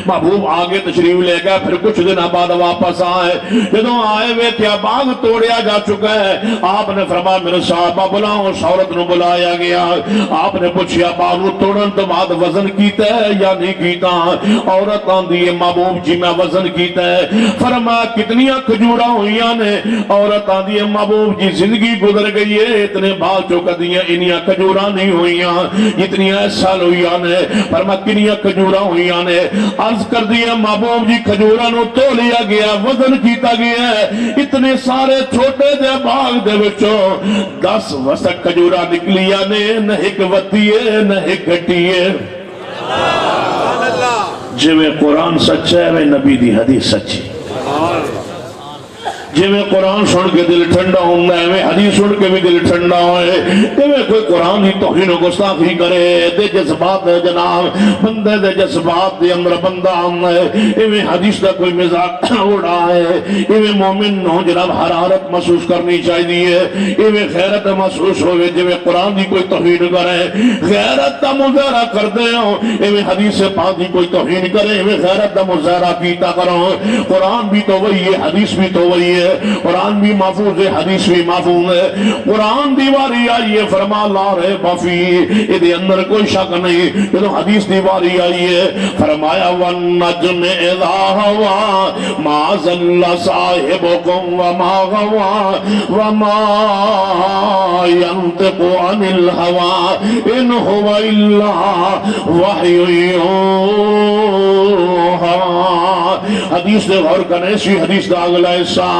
محبوب آگے تشریف لے گیا، پھر کچھ دن بعد واپس آئے، جدوں آئے ویکھیا باغ توڑیا جا چکا ہے۔ آپ نے فرمایا میرے صحابہ بلاؤ، اس عورت نو بلایا گیا، آپ نے پوچھیا باغ توڑن تو بعد وزن کیتا ہے یا نہیں کیتا؟ عورت آندی ہے محبوب جی میں وزن کیتا ہے۔ فرمایا کتنیاں کھجورہ ہوئیاں نے؟ عورت آندی ہے محبوب جی زندگی گزر گئی ہے، اتنے بال چوکدیاں انیاں کھجورہ نہیں ہوئیاں اتنیاں اس سال ہوئیاں نے۔ فرمایا کنیاں کھجورہ ہوئیاں نے؟ عرض کر دیا محبوب جی کھجورہ نو تو لیا گیا، وزن کیتا گیا ہے، اتنے سارے چھوٹے دے باغ دے وچوں 10 وسق کھجورہ نکلیا نے، نہ ایک ودی ہے نہ ایک گھٹی ہے۔ جی میں قرآن سچا ہے میں نبی دی حدیث سچی، جی میں قرآن سن کے دل ٹھنڈا ہوں گا، میں حدیث سن کے بھی دل ٹھنڈا ہوئے۔ کہ میں کوئی قرآن ہی توہین و گستاخی کرے دے جذبات ہے جناب، بندے دے جذبات دے اندر بندہ ہوں ہے، میں حدیث دا کوئی مزاق اڑا ہے، میں مومن ہوں جناب حرارت محسوس کرنی چاہیے، میں غیرت محسوس ہوئے جی میں قرآن دی کوئی توہین کرے غیرت دا مظاہرہ کر دے ہوں، میں حدیث پاک دی کوئی توہین کرے میں غیرت دا مظاہرہ کیتا کروں۔ قرآن بھی تو وہی ہے، حدیث بھی تو وہی ہے، قرآن بھی محفوظ ہے، حدیث بھی محفوظ ہے۔ قرآن دیواری آئی ہے فرما لا رہے بفی، ادھے اندر کوئی شک نہیں، یہ تو حدیث دیواری آئی ہے۔ فرمایا وَالنَّجْمِ اِذَا هَوَا مَا ضَلَّ صَاحِبُكُمْ وَمَا غَوَا وَمَا يَنْطِقُ عَنِ الْهَوَا إِنْ هُوَ إِلَّا وَحْيٌ يُوحَىٰ۔ حدیث دے غور کرنے سی حدیث دا اگلا حصہ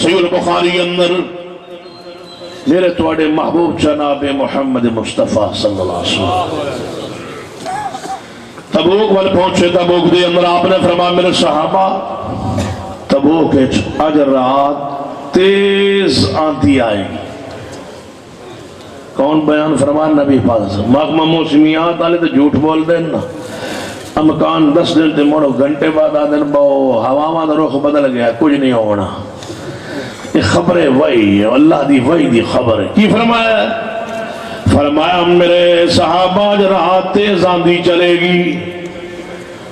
صحیح البخاری اندر میرے تواڈے محبوب جناب محمد مصطفیٰ صلی اللہ علیہ وسلم تبوک وال پہنچے، تبوک دے اندر آپ نے فرمایا میرے صحابہ تبوک اج رات تیز آندھی آئے گی۔ کون بیان فرمان؟ نبی پاک صلی اللہ علیہ وسلم۔ محکمہ موسمیات والے تو جھوٹ بول دیں نا، امکان 10 دن تے موڑو گھنٹے بعد آدن باؤ ہواواں دا رخ بدل گیا، کچھ نہیں ہونا۔ یہ خبر وحی ہے، اللہ دی وحی دی خبر ہے۔ کی فرمایا؟ فرمایا میرے صحابہ آج رات تیز آندھی چلے گی۔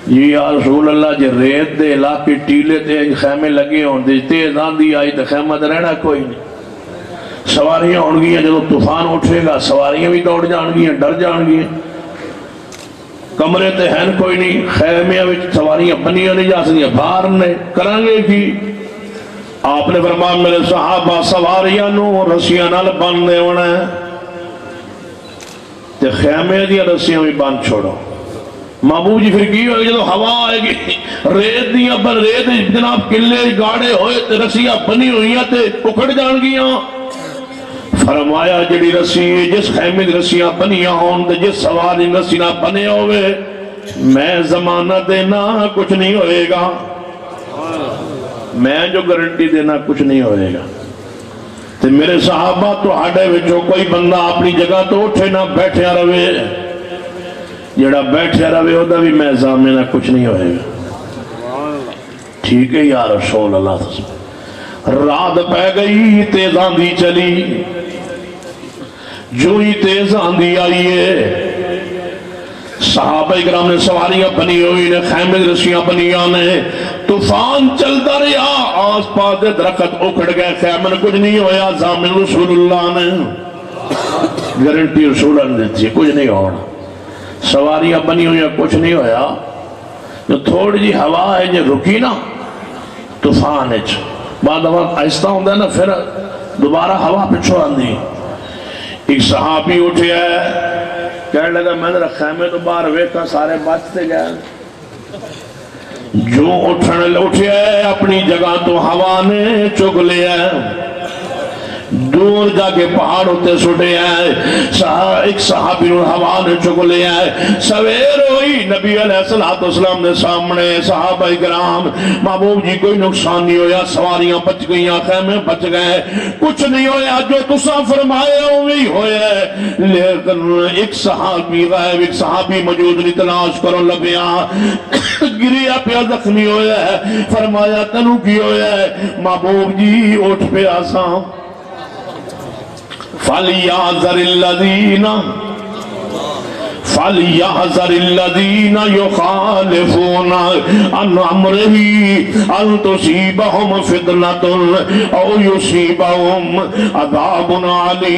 جی یا رسول اللہ، جی ریت دے علاقے ٹیلے تے خیمے لگے ہوں دے تیز آندھی آئی تو خیمہ دے رہنا کوئی نہیں۔ سواریاں ہون گیا، جب طوفان اٹھے گا سواریاں بھی دوڑ جان گیا، ڈر جان گیا۔ کمرے تے ہیں کوئی نہیں، خیمے وچ سواریاں بنیاں نہیں جا سکتی، باہر نے کریں گے کی؟ آپ نے فرمایا میرے صحابہ سواریاں نو رسیاں نال بندے ہونا ہے تے خیمے دیا رسیاں بھی بند چھوڑو۔ محبوب جی پھر کی ہوئے گی؟ جب ہوا آئے گی ریت دیا پر ریت جناب قلعے گاڑے ہوئے تے رسیاں بنی ہوئی ہیں تے اکھڑ جان گیا۔ فرمایا جڑی رسی جس خیمے دی رسیاں بنیاں ہون تے جس سواری رسی نہ بنے ہوئے میں زمانہ دینا کچھ نہیں ہوئے گا، میں جو گارنٹی دینا کچھ نہیں ہوئے گا۔ تے میرے صحابہ تو ہڈے وچوں کوئی بندہ اپنی جگہ تو اٹھے نہ بیٹھے رہے، جڑا بیٹھے رہے ہوتا بھی میں زامنہ کچھ نہیں ہوئے گا۔ ٹھیک ہے یا رسول اللہ۔ رات پہ گئی، تیز آندھی چلی، جو ہی تیز آندھی آئی ہے صحابہ اکرام نے سواریاں بنی ہوئی نے، خیمے رسیاں بنیاں نے، طوفان چلتا رہا، آس پاس دے درخت اکھڑ گئے، خیمے کچھ نہیں ہویا۔ ضامن رسول اللہ نے گارنٹی رسول اللہ نے دیتی کچھ نہیں ہونا، سواریاں بنی ہوئی کچھ نہیں ہویا۔ جو تھوڑی جی ہوا ہے جو رکی نا طوفان بعد وقت آہستہ ہوتا ہے نا، پھر دوبارہ ہوا پچھو آندھی۔ ایک صحابی اٹھے ہے، کہنے لگا میں نے خیمے تو باہر ویکھا سارے بچتے گئے، جو اٹھے ہے اپنی جگہ تو ہوا نے چک لیا ہے، دور جا کے پہاڑ ہوتے سٹے ہیں، ایک صحابی نے ہوا نے چک لیا ہے۔ سویر ہوئی نبی علیہ السلام نے سامنے، صحابہ اکرام محبوب جی کوئی نقصان نہیں ہویا، سواریاں بچ گئیاں، خیمے بچ گئے، کچھ نہیں ہویا، جو تساں فرمایا وہی ہویا ہے۔ لیکن ایک صحابی غائب، ایک صحابی موجود نہیں، تلاش کرو لبیا، گریا پیا زخمی ہویا ہے۔ فرمایا تنو کی ہویا ہے؟ محبوب جی اٹھ پہ آساں فَلْيَحْذَرِ الَّذِينَ يُخَالِفُونَ عَنْ أَمْرِهِ أَن تُصِيبَهُمْ فِتْنَةٌ أَوْ يُصِيبَهُمْ عَذَابٌ عَلِيمٌ۔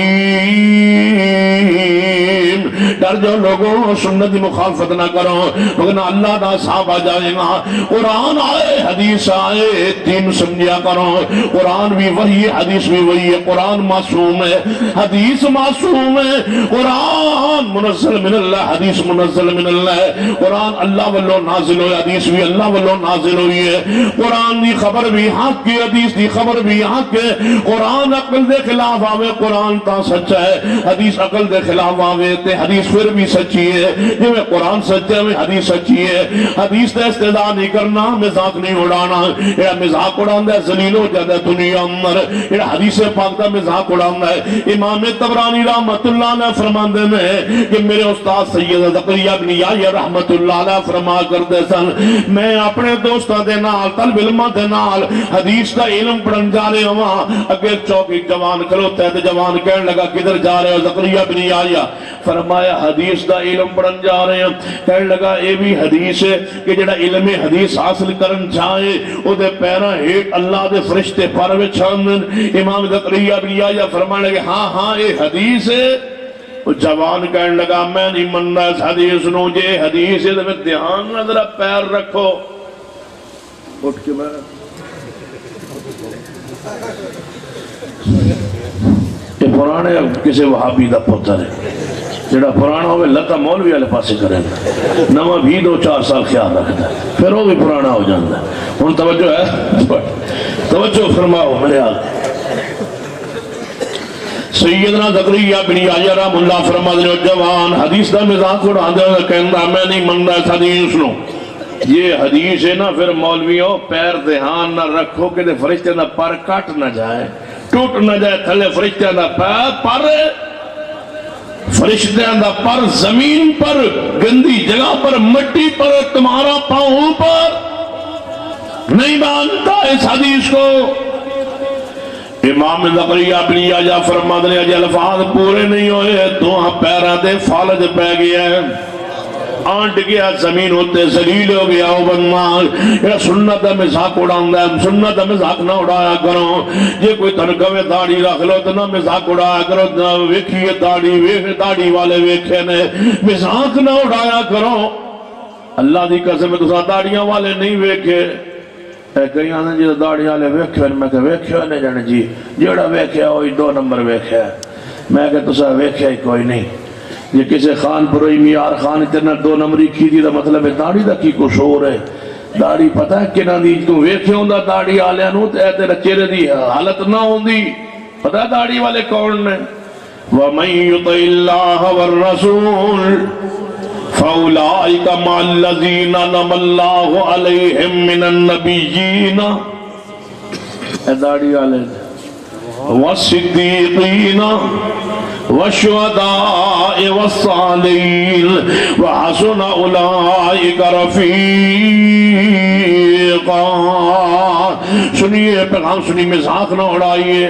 ڈر جو لوگوں سنت کی مخالفت نہ کرو، لیکن اللہ دا صحابہ جائے گا، قرآن آئے حدیث آئے، دین سمجھا کرو۔ قرآن بھی وہی ہے، حدیث بھی وہی ہے، قرآن معصوم ہے، حدیث معصوم ہے، قرآن منزل من اللہ، حدیث منزل من اللہ ہے، قرآن اللہ واللہ نازل ہوئی، حدیث بھی اللہ واللہ نازل ہوئی ہے، قرآن دی خبر بھی حق کی، حدیث دی خبر بھی حق ہے۔ قرآن عقل دے خلاف آوے قرآن تا سچا ہے، حدیث عقل دے خلاف آوے تے حدیث پھر بھی سچی ہے، جو میں قرآن سچا ہے میں حدیث سچی ہے۔ حدیث تے استدعا نہیں کرنا، مذاق نہیں اڑانا، یہ مذاق اڑانا ہے ذلیل ہو جاتا ہے دنیا اندر، یہ حدیث پاک دا مذاق اڑانا ہے۔ امام طبرانی رحمت اللہ نے فرماندے میں کہ میرے استاد سید زکریا بن یحییٰ رحمت اللہ علیہ فرما کرتے سن، میں اپنے دوستاں دے نال طالب علماں دے نال حدیث دا علم پڑھن جا رہے ہوں، اگے چوک ایک جوان کھلوتا ہے تے جوان کہنے لگا کدھر جا رہے ہو؟ زکریا بن یحییٰ فرمایا حدیث دا علم پڑھن جا رہے ہیں۔ کہنے لگا اے بھی حدیث ہے کہ جڑا علم حدیث حاصل کرن جائے او دے پیراں ہیٹھ اللہ دے فرشتے پر وچھاندن۔ امام زکریا بن یحییٰ فرمانے لگے ہاں ہاں اے حدیث ہے۔ جوان کہنے لگا میں نہیں مننا اس حدیث نو، جے حدیث ہے تو دھیان نہ ذرا پیر رکھو۔ اٹھ کے میں یہ پرانے کسی وہابی دا پتر ہے، جڑا پرانا ہوئے لتا مولوی والے پاسے کرے نواں بھی 2-4 سال خیال رکھتا ہے، پھر وہ بھی پرانا ہو جاتا ہے۔ ہن توجہ ہے، توجہ فرماؤ میرے آگے۔ سیدنا زکریا بن یحییٰ رحمہ اللہ فرماتے ہیں جوان حدیث دا مزاق اڑاندے ہوئے کہندا میں نہیں مندا اس حدیث نو. یہ حدیث ہے نا پھر مولویوں پیر دھیان نہ رکھو کہ فرشتے دا پر کٹ نہ جائے ٹوٹ نہ جائے تھلے فرشتے دا پر فرشتے دا پر زمین پر گندی جگہ پر مٹی پر تمہارا پاؤں پر نہیں مانتا اس حدیث کو. امام زکریا بن یحییٰ فرماتے ہیں اجے الفاظ پورے نہیں ہوئے تو پیراں تے فالج پہ گیا ہے آنٹ گیا زمین ہوتے ذلیل ہو گیا او بندہ یہ سنت مذاق اڑاندا ہے سنت مذاق نہ اڑایا کرو. جے کوئی تنکوے داڑھی رکھ لو تو نہ مذاق اڑایا کرو ویکھیے داڑھی والے ویکھے نے مذاق نہ اڑایا کرو. اللہ دی قسم تساں داڑھیاں والے نہیں ویکھے کئی آنے جی داڑھی والے ویکھے میں کہ ویکھے نے جانے جی جیڑا ویکھے ہوئی 2 نمبر ویکھے میں کہ تساں ویکھے ہی کوئی نہیں. یہ کسی خان پروئی میار خان اتنا 2 نمبری کی دی دا مطلب ہے داڑھی دا کی قصور ہے. داڑھی پتہ ہے کہ نہ دی تو ویکھے ہوں دا داڑھی آلے نو تے تیرے چہرے دی حالت نہ ہوں دی پتہ ہے داڑھی والے کون نے. وَمَن يُطِعِ اللَّهَ وَالرَّسُولَ فَأُولَئِكَ مَعَ الَّذِينَ أَنْعَمَ اللَّهُ عَلَيْهِم مِّنَ النَّبِيِّينَ اے داڑھی والے وَالصِّدِّيقِينَ وَالشُّهَدَاءِ وَالصَّالِحِينَ وَحَسُنَ أُولَئِكَ رَفِيقًا. سنیے پیغام سنی مذاق نہ اڑائیے.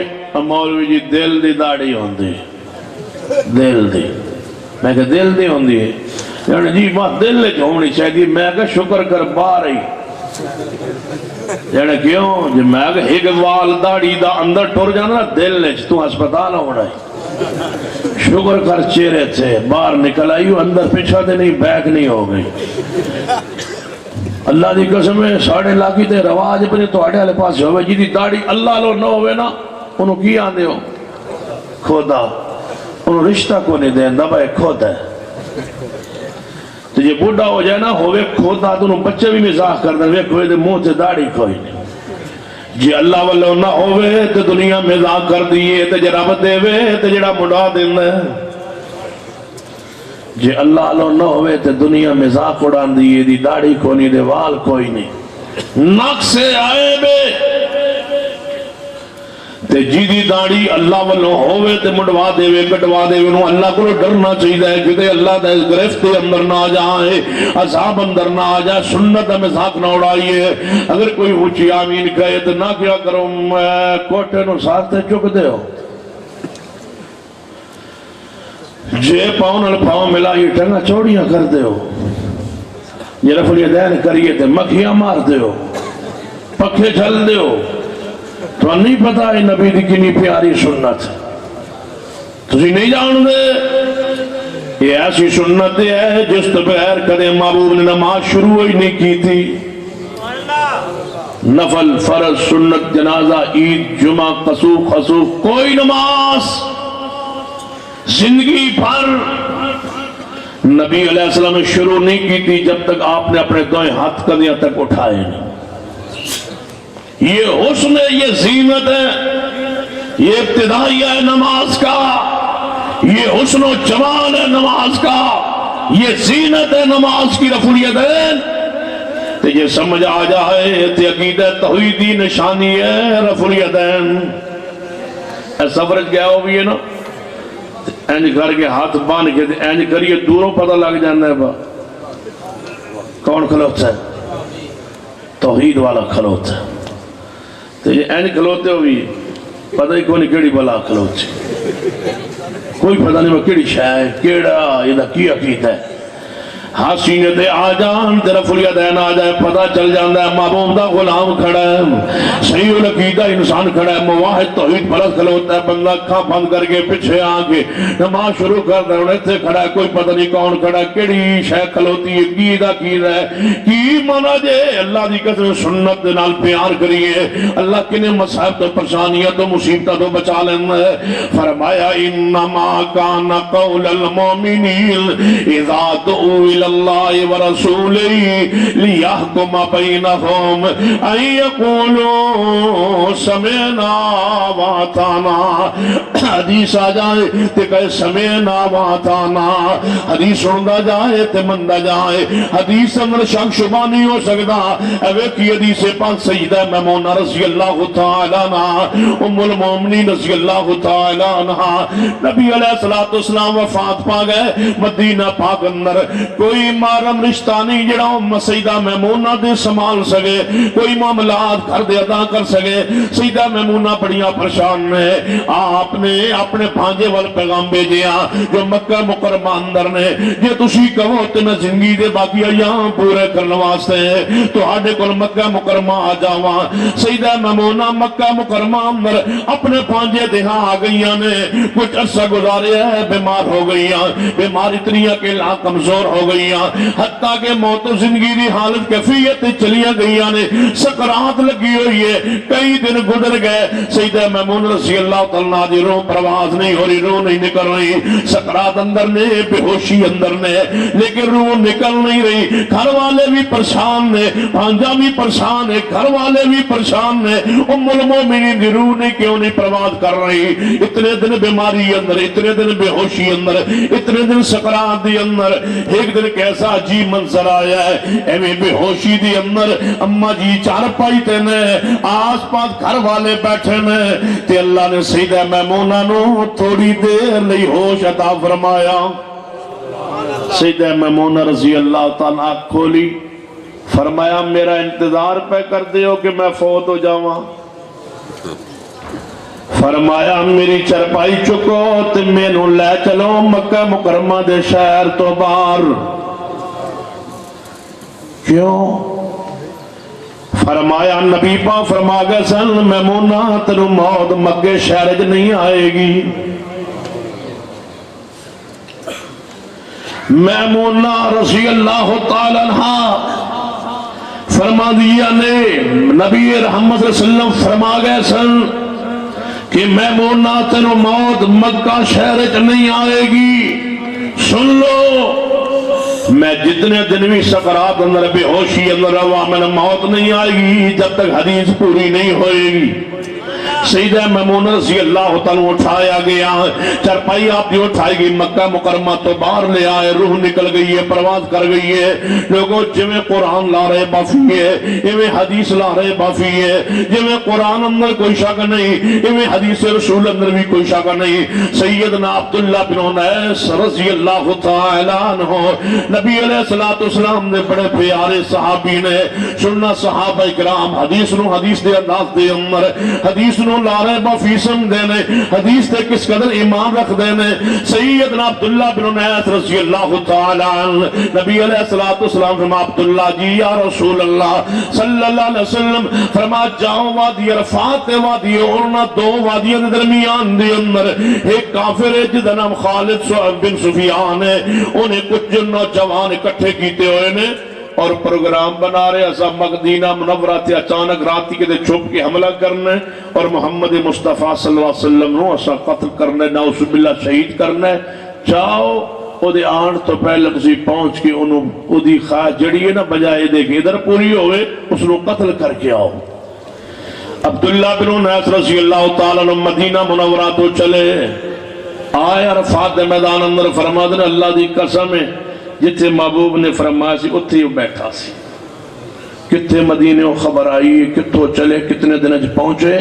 مولوی جی دل دی داڑھی ہوندی دل دی میں کہ دل دی ہوندی ہے یعنی جی بات دل لے ہونی چاہیے. میں کہ شکر کر بار ہی یعنی کیوں جی میں کہ ایک وال داڑھی دا اندر ٹور جانا دل لے تو ہسپتال ہونا ہے. شکر کر چہرے تھے باہر نکل آئی اندر پیچھا دے نہیں بیک نہیں ہو گئی. اللہ دی قسم ہے ساڑھے لاکھی تے رواج پہ تو آڑے والے پاس ہوئے جی دی داڑھی اللہ لو نہ ہوئے نا انہوں کی آندے ہو خدا انہوں رشتہ کو نہیں دیں دبا ایک خود ہے. تو یہ بوڑھا ہو جائے نا ہوئے خدا تو انہوں بچے بھی مزاح کر دیں وے کوئی دے منہ سے داڑھی کوئی نہیں. جی اللہ واللہ نہ ہوئے تو دنیا مزاح کر دیئے تو جراب دے وے تو جڑا مڑا دیں جی اللہ واللہ نہ ہوئے تو دنیا مزاح اڑان دیئے دی داڑھی کو نہیں دے وال کوئی نہیں نقص آئے بے تے جی دی داڑھی اللہ والوں ہوئے تے مڑوا دے وے کٹوا دے وے انہوں اللہ کو ڈرنا چاہیے ہے کہ اللہ دے گرفت اندر نہ جائے عذاب اندر نہ آ جائے. سنت مذاق نہ اڑائیے. اگر کوئی اونچی آمین کہے تو نہ کیا کرو کوٹے نو ساتھ چک دے ہو جے پاؤں نال پاؤں ملائی ٹنگا چوڑیاں کر دے ہو یہ رفع الیدین کریے تے مکھیاں مار دے ہو پکھے جھل دے ہو. تو نہیں پتا ہے نبی دی کنی پیاری سنت تسی نہیں جان دے. یہ ایسی سنت ہے جس تو بغیر کدے محبوب نے نماز شروع ہی نہیں کی تھی. نفل فرض سنت جنازہ عید جمعہ قصوف خصوف کوئی نماز زندگی بھر نبی علیہ السلام نے شروع نہیں کی تھی جب تک آپ نے اپنے دائیں ہاتھ کدیاں تک اٹھائے نہیں. یہ حسن ہے یہ زینت ہے یہ ابتدائیہ ہے نماز کا یہ حسن و جمال ہے نماز کا یہ زینت ہے نماز کی رفع الیدین. تو یہ سمجھ آ جائے تو عقیدہ توحیدی نشانی ہے رفع الیدین. ایسا فرج گیا ہو بھی ہے نا اینج کر کے ہاتھ باندھ کے اینج کریے دوروں پتہ لگ جانا ہے با کون کھلوتا ہے توحید والا کھلوتا ہے. تو یہ این کھلوتے ہوئی پتہ ہی کونی کیڑی بلا کھلوتے کوئی پتہ نہیں وہ کیڑی شاہ ہے کیڑا یہ کی عقیدہ ہے. حسینت آ جان طرف الیدین آ جائے پتہ چل جاندہ ہے محبوب دا غلام کھڑا ہے صحیح العقیدہ انسان کھڑا ہے مواحد توحید پرست کھلوتا ہے. بندہ کھا بند کر کے پیچھے آگے نماز شروع کر دے انہیں سے کھڑا ہے کوئی پتہ نہیں کون کھڑا ہے کیڑی شے کھلوتی ہے کی دا کی رہے کی مانا جے. اللہ دی قسم سنت نال پیار کریے اللہ کنے مصائب تو پریشانیاں تو مصیبتہ تو بچا لینا ہے. فرمایا انما کان قول المؤمنین اذا دعوا إلى الله ورسوله ليحكم بينهم أن يقولوا سمعنا وأطعنا. حدیث آ جائے تے کہے سمعنا وأطعنا. حدیث سندا جائے تے مندا جائے. حدیث اندر شک شبہ نہیں ہو سکتا. اوے کی حدیث پاک سیدہ میمونہ رضی اللہ تعالی عنہ ام المومنین رضی اللہ تعالی عنہ نبی علیہ السلام وفات پا گئے. مدینہ پاک اندر کوئی محرم رشتہ نہیں جڑا سیدہ میمونہ دے سنبھال سکے, کوئی معاملات گھر دے ادا کر سکے. سیدہ میمونہ بڑیاں پریشان ہے. آپ نے اپنے بھانجے وال پیغام بھیجیا جو مکہ مکرمہ اندر نے جے تسی کہو تے میں زندگی دے باقی ایام پورے کرنے واسطے تہاڈے کول مکہ مکرمہ آ جاواں. سیدہ میمونہ مکہ مکرمہ اندر اپنے بھانجے دے ہاں آ گئیاں نے. کچھ عرصہ گزاریا ہے, بیمار ہو گئیاں. بیمار اتنی کہ لا کمزور ہو گئیاں, حتیٰ کہ موت و زندگی دی حالت کیفیت چلیاں گئیاں نے. سکرات لگی ہوئی ہے, کئی دن گزر گئے. سیدہ میمونہ رضی اللہ تعالیٰ دی روح پرواز نہیں ہو رہی, روح نہیں نکل رہی. سکرات اندر نے, بے ہوشی اندر نے, لیکن روح نکل نہیں رہی. گھر والے بھی پریشان نے, بھانجا بھی پریشان ہے, گھر والے بھی پریشان نے. ام المومنین دی روح نے کیوں نہیں پرواز کر رہی؟ اتنے دن بیماری اندر, اتنے دن بے ہوشی اندر, اتنے دن سکرات دی اندر. ایک دن کیسا عجیب منظر آیا ہے, ایویں بے ہوشی دی اندر اما جی چار پائی تے نے, آس پاس گھر والے بیٹھے نے, تے اللہ نے سیدہ میمونہ نو تھوڑی دیر لئی ہوش عطا فرمایا. سیدہ میمونہ رضی اللہ تعالیٰ کھولی, فرمایا میرا انتظار پہ کر دیو کہ میں فوت ہو جاواں. فرمایا میری چرپائی چکو تے مینوں لے چلو مکہ مکرمہ دے شہر تو باہر. کیوں؟ فرمایا نبی پاک فرما گئے سن میمونہ تینو موت مکہ شہر وچ نہیں آئے گی. میمونہ رضی اللہ تعالی عنہ فرما دیا نے, نبی رحمت صلی اللہ علیہ وسلم فرما گئے سن کہ میمونہ تینو موت مکہ شہر وچ نہیں آئے گی. سن لو, میں جتنے دن بھی سکرات اندر بے ہوشی اندر رہا میں موت نہیں آئے گی جب تک حدیث پوری نہیں ہوئے گی. سیدہ میمونہ رضی اللہ تعالیٰ اٹھایا گیا, چرپائی آپ نے اٹھائی گئی, مکہ مکرمہ تو باہر لے آئے. روح نکل گئی ہے, پرواز کر گئی ہے. لوگوں جویں قرآن لا رہے بافی ہے, ایویں حدیث لا رہے بافی ہے. جویں قرآن اندر کوئی شک نہیں, ایویں حدیث رسول اندر بھی کوئی شک نہیں. سیدنا عبداللہ بن انیس رضی اللہ تعالیٰ عنہ نبی علیہ السلام نے بڑے پیارے صحابی نے. سننا صحابہ اکرام حدیث نو حدیث دے انداز دے اندر, حدیث نو لا رہے بفیسم دینے, حدیث تے کس قدر ایمان رکھ دینے. سیدنا عبداللہ بن انیس رضی اللہ تعالیٰ عنہ نبی علیہ السلام فرما عبداللہ جی یا رسول اللہ صلی اللہ علیہ وسلم فرما جاؤ وادی عرفات وادی اورنا, دو وادیاں درمیان دے اندر ایک کافر ہے جدا نام خالد بن سفیان ہے. انہیں کچھ نوجوان اکٹھے کیتے ہوئے نے اور پروگرام بنا رہے ایسا مدینہ منورہ تھے. اچانک راتی کے دے چھپ کے حملہ کرنے اور محمد مصطفیٰ صلی اللہ علیہ وسلم نو ایسا قتل کرنے, نعوذ باللہ شہید کرنے. جاؤ او دے آن تو پہلے کسی پہنچ کے انہوں او دی خواہ جڑی ہے نا بجائے دے کہ ادھر پوری ہوئے اس نو قتل کر کے آؤ. عبداللہ بن انیس رضی اللہ تعالیٰ عنہ مدینہ منورہ تو چلے آئے. عرفات دے میدان اندر فرما دے اللہ دی قسم ہے جتھے محبوب نے فرمایا سی اتھے وہ بیٹھا سی. کتھے مدینے وہ خبر آئی, کتھوں چلے, کتنے دن پہنچے.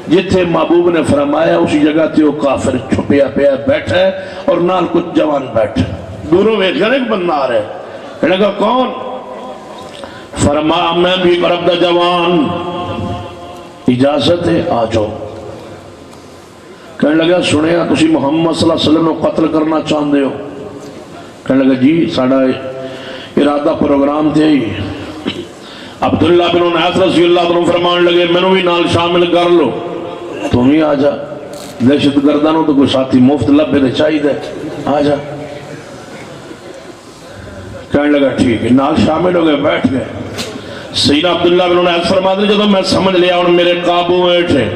جتھے محبوب نے فرمایا اسی جگہ تھے وہ کافر چھپیا پیا بیٹھا ہے اور نال کچھ جوان بیٹھے. دوروں میں ایک بندہ آ رہے, کہنے لگا کون؟ فرمایا میں بھی عرب دا جوان, اجازت ہے آ جاؤ. کہنے لگا سنیا تسی محمد صلی اللہ علیہ وسلم کو قتل کرنا چاہتے ہو؟ کہنے لگا جی ساڑھا ارادہ پروگرام تھے ہی. عبداللہ بن انیس رضی اللہ عنہ فرمان لگے میں بھی نال شامل کر لو, تم ہی آ جا. دہشت گردانوں تو کوئی ساتھی مفت لبے دے چاہیے دے, آ جا. کہنے لگا ٹھیک ہے, نال شامل ہو گئے, بیٹھ گئے. سیدنا عبداللہ بن انیس فرما دے جب میں سمجھ لیا اور میرے قابو بیٹھے,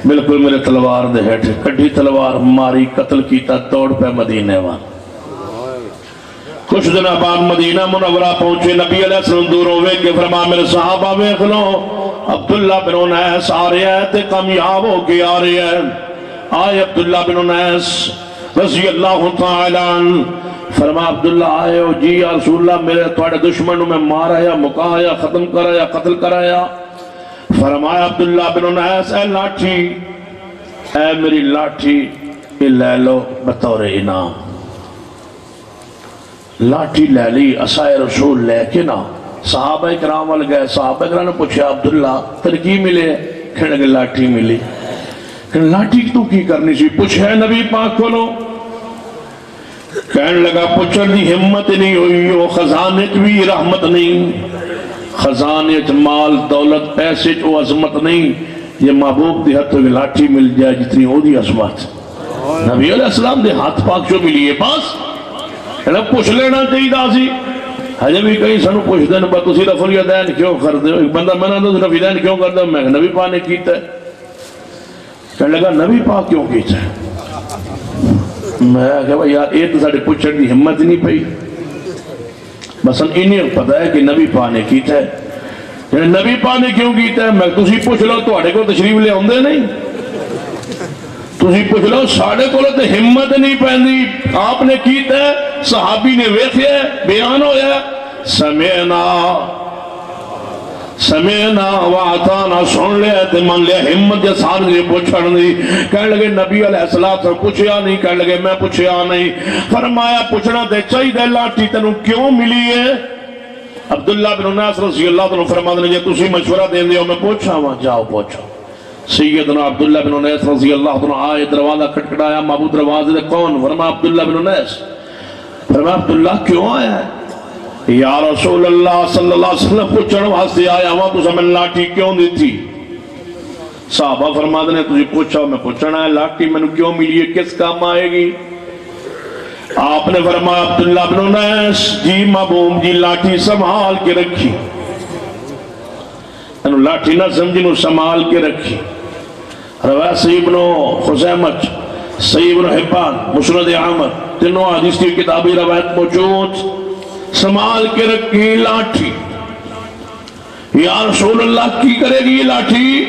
بالکل میرے تلوار دے ہیٹھے, کڈھی تلوار ماری, قتل کیتا, توڑ پہ مدینے وان. کچھ دن بعد مدینہ منورہ پہنچے، نبی علیہ السلام دوروں ویکھ کے فرمایا میرے صحابہ ویکھ لو، عبداللہ بن انیس آ رہے ہیں تے کامیاب ہو کے آ رہے ہیں۔ آئے عبداللہ بن انیس رضی اللہ تعالیٰ عنہ، فرمایا عبداللہ آئے ہو؟ جی یا رسول اللہ، میرے تھوڑے دشمنوں میں مارا یا مکایا، ختم کرایا، قتل کرایا۔ فرمایا عبداللہ بن انیس اے لاٹھی، اے میری لاٹھی، یہ لے لو بطور انعام۔ لاٹھی لے لی، عصائے رسول لے کے نا صحابہ کرام وال گئے۔ صحابہ کرام نے پوچھا عبداللہ ترکی ملے؟ کہنے لگے لاٹھی ملی۔ کہنے لاٹھی تو کی کرنی سی؟ پوچھے نبی پاک کو لو۔ کہنے لگا پوچھن دی ہمت نہیں ہوئی، وہ خزانے کی بھی رحمت نہیں، خزانے مال دولت پیسے جو عظمت نہیں، یہ محبوب دی ہاتھ میں لاٹھی مل جائے جتنی ہو دی عظمت۔ نبی علیہ السلام دے ہاتھ پاک جو ملی ہے بس پوچھ لینا چاہیے دا سی۔ ہجے بھی کہیں سنو پوچھ دین با تسی رفع الیدین کیوں کر دے؟ ایک بندہ میں نے رفع الیدین کیوں کر دے؟ میں نبی پاک نے کیتا ہے۔ کہنے لگا نبی پاک کیوں کیتا ہے؟ میں کہا یار یہ تو ساڑھے پوچھن دی ہمت نہیں پئی، بس انہیں پتہ ہے کہ نبی پاک نے کیتا ہے۔ نبی پاک نے کیوں کیتا ہے؟ میں تسی پوچھ لو، تواڈے کو تشریف لے آندے نہیں، تسی پوچھ لو، ساڑھے کو تے ہمت نہیں پیندی۔ آپ نے کیتا ہے، صحابی نے ویکھیا ہے، بیان ہویا سمعنا سمعنا وعطانا، سن لیا تے من لیا، ہمت جا سارے پوچھن دی۔ کہنے لگے نبی علیہ السلام پوچھیا نہیں؟ کہنے لگے میں پوچھیا نہیں۔ فرمایا پوچھنا تے چاہیے لاٹھی تینوں کیوں ملی ہے؟ عبداللہ بن انیس رضی اللہ عنہ فرماتے ہیں جے تسی مشورہ دین دیو میں پوچھا ہوا، جاؤ پوچھو۔ سیدنا عبداللہ بن انیس رضی اللہ عنہ آئے، دروازہ کھٹکھٹایا، محبوب دروازے دے کون؟ فرمایا عبداللہ بن انیس۔ فرمایا عبداللہ کیوں آیا ہے؟ یا رسول اللہ صلی اللہ علیہ وسلم پوچھن واسطے آیا ہوا، تو سمجھ لاٹھی کیوں دی تھی؟ صحابہ فرماتے ہیں تجھے پوچھا میں پوچھنا ہے، لاٹھی میں نے کیوں ملی ہے، کس کام آئے گی؟ آپ نے فرمایا عبداللہ بن انیس جی محبوب جی لاٹھی سنبھال کے رکھی، لاٹھی نہ سمجھی نو سنبھال کے رکھی۔ روایت صحیح ابن خزیمہ، صحیح ابن حبان، مسند احمد، تینوں حدیث کی کتابی روایت موجود۔ سنبھال کے رکھی لاٹھی۔ یا رسول اللہ کی کرے گی یہ لاٹھی؟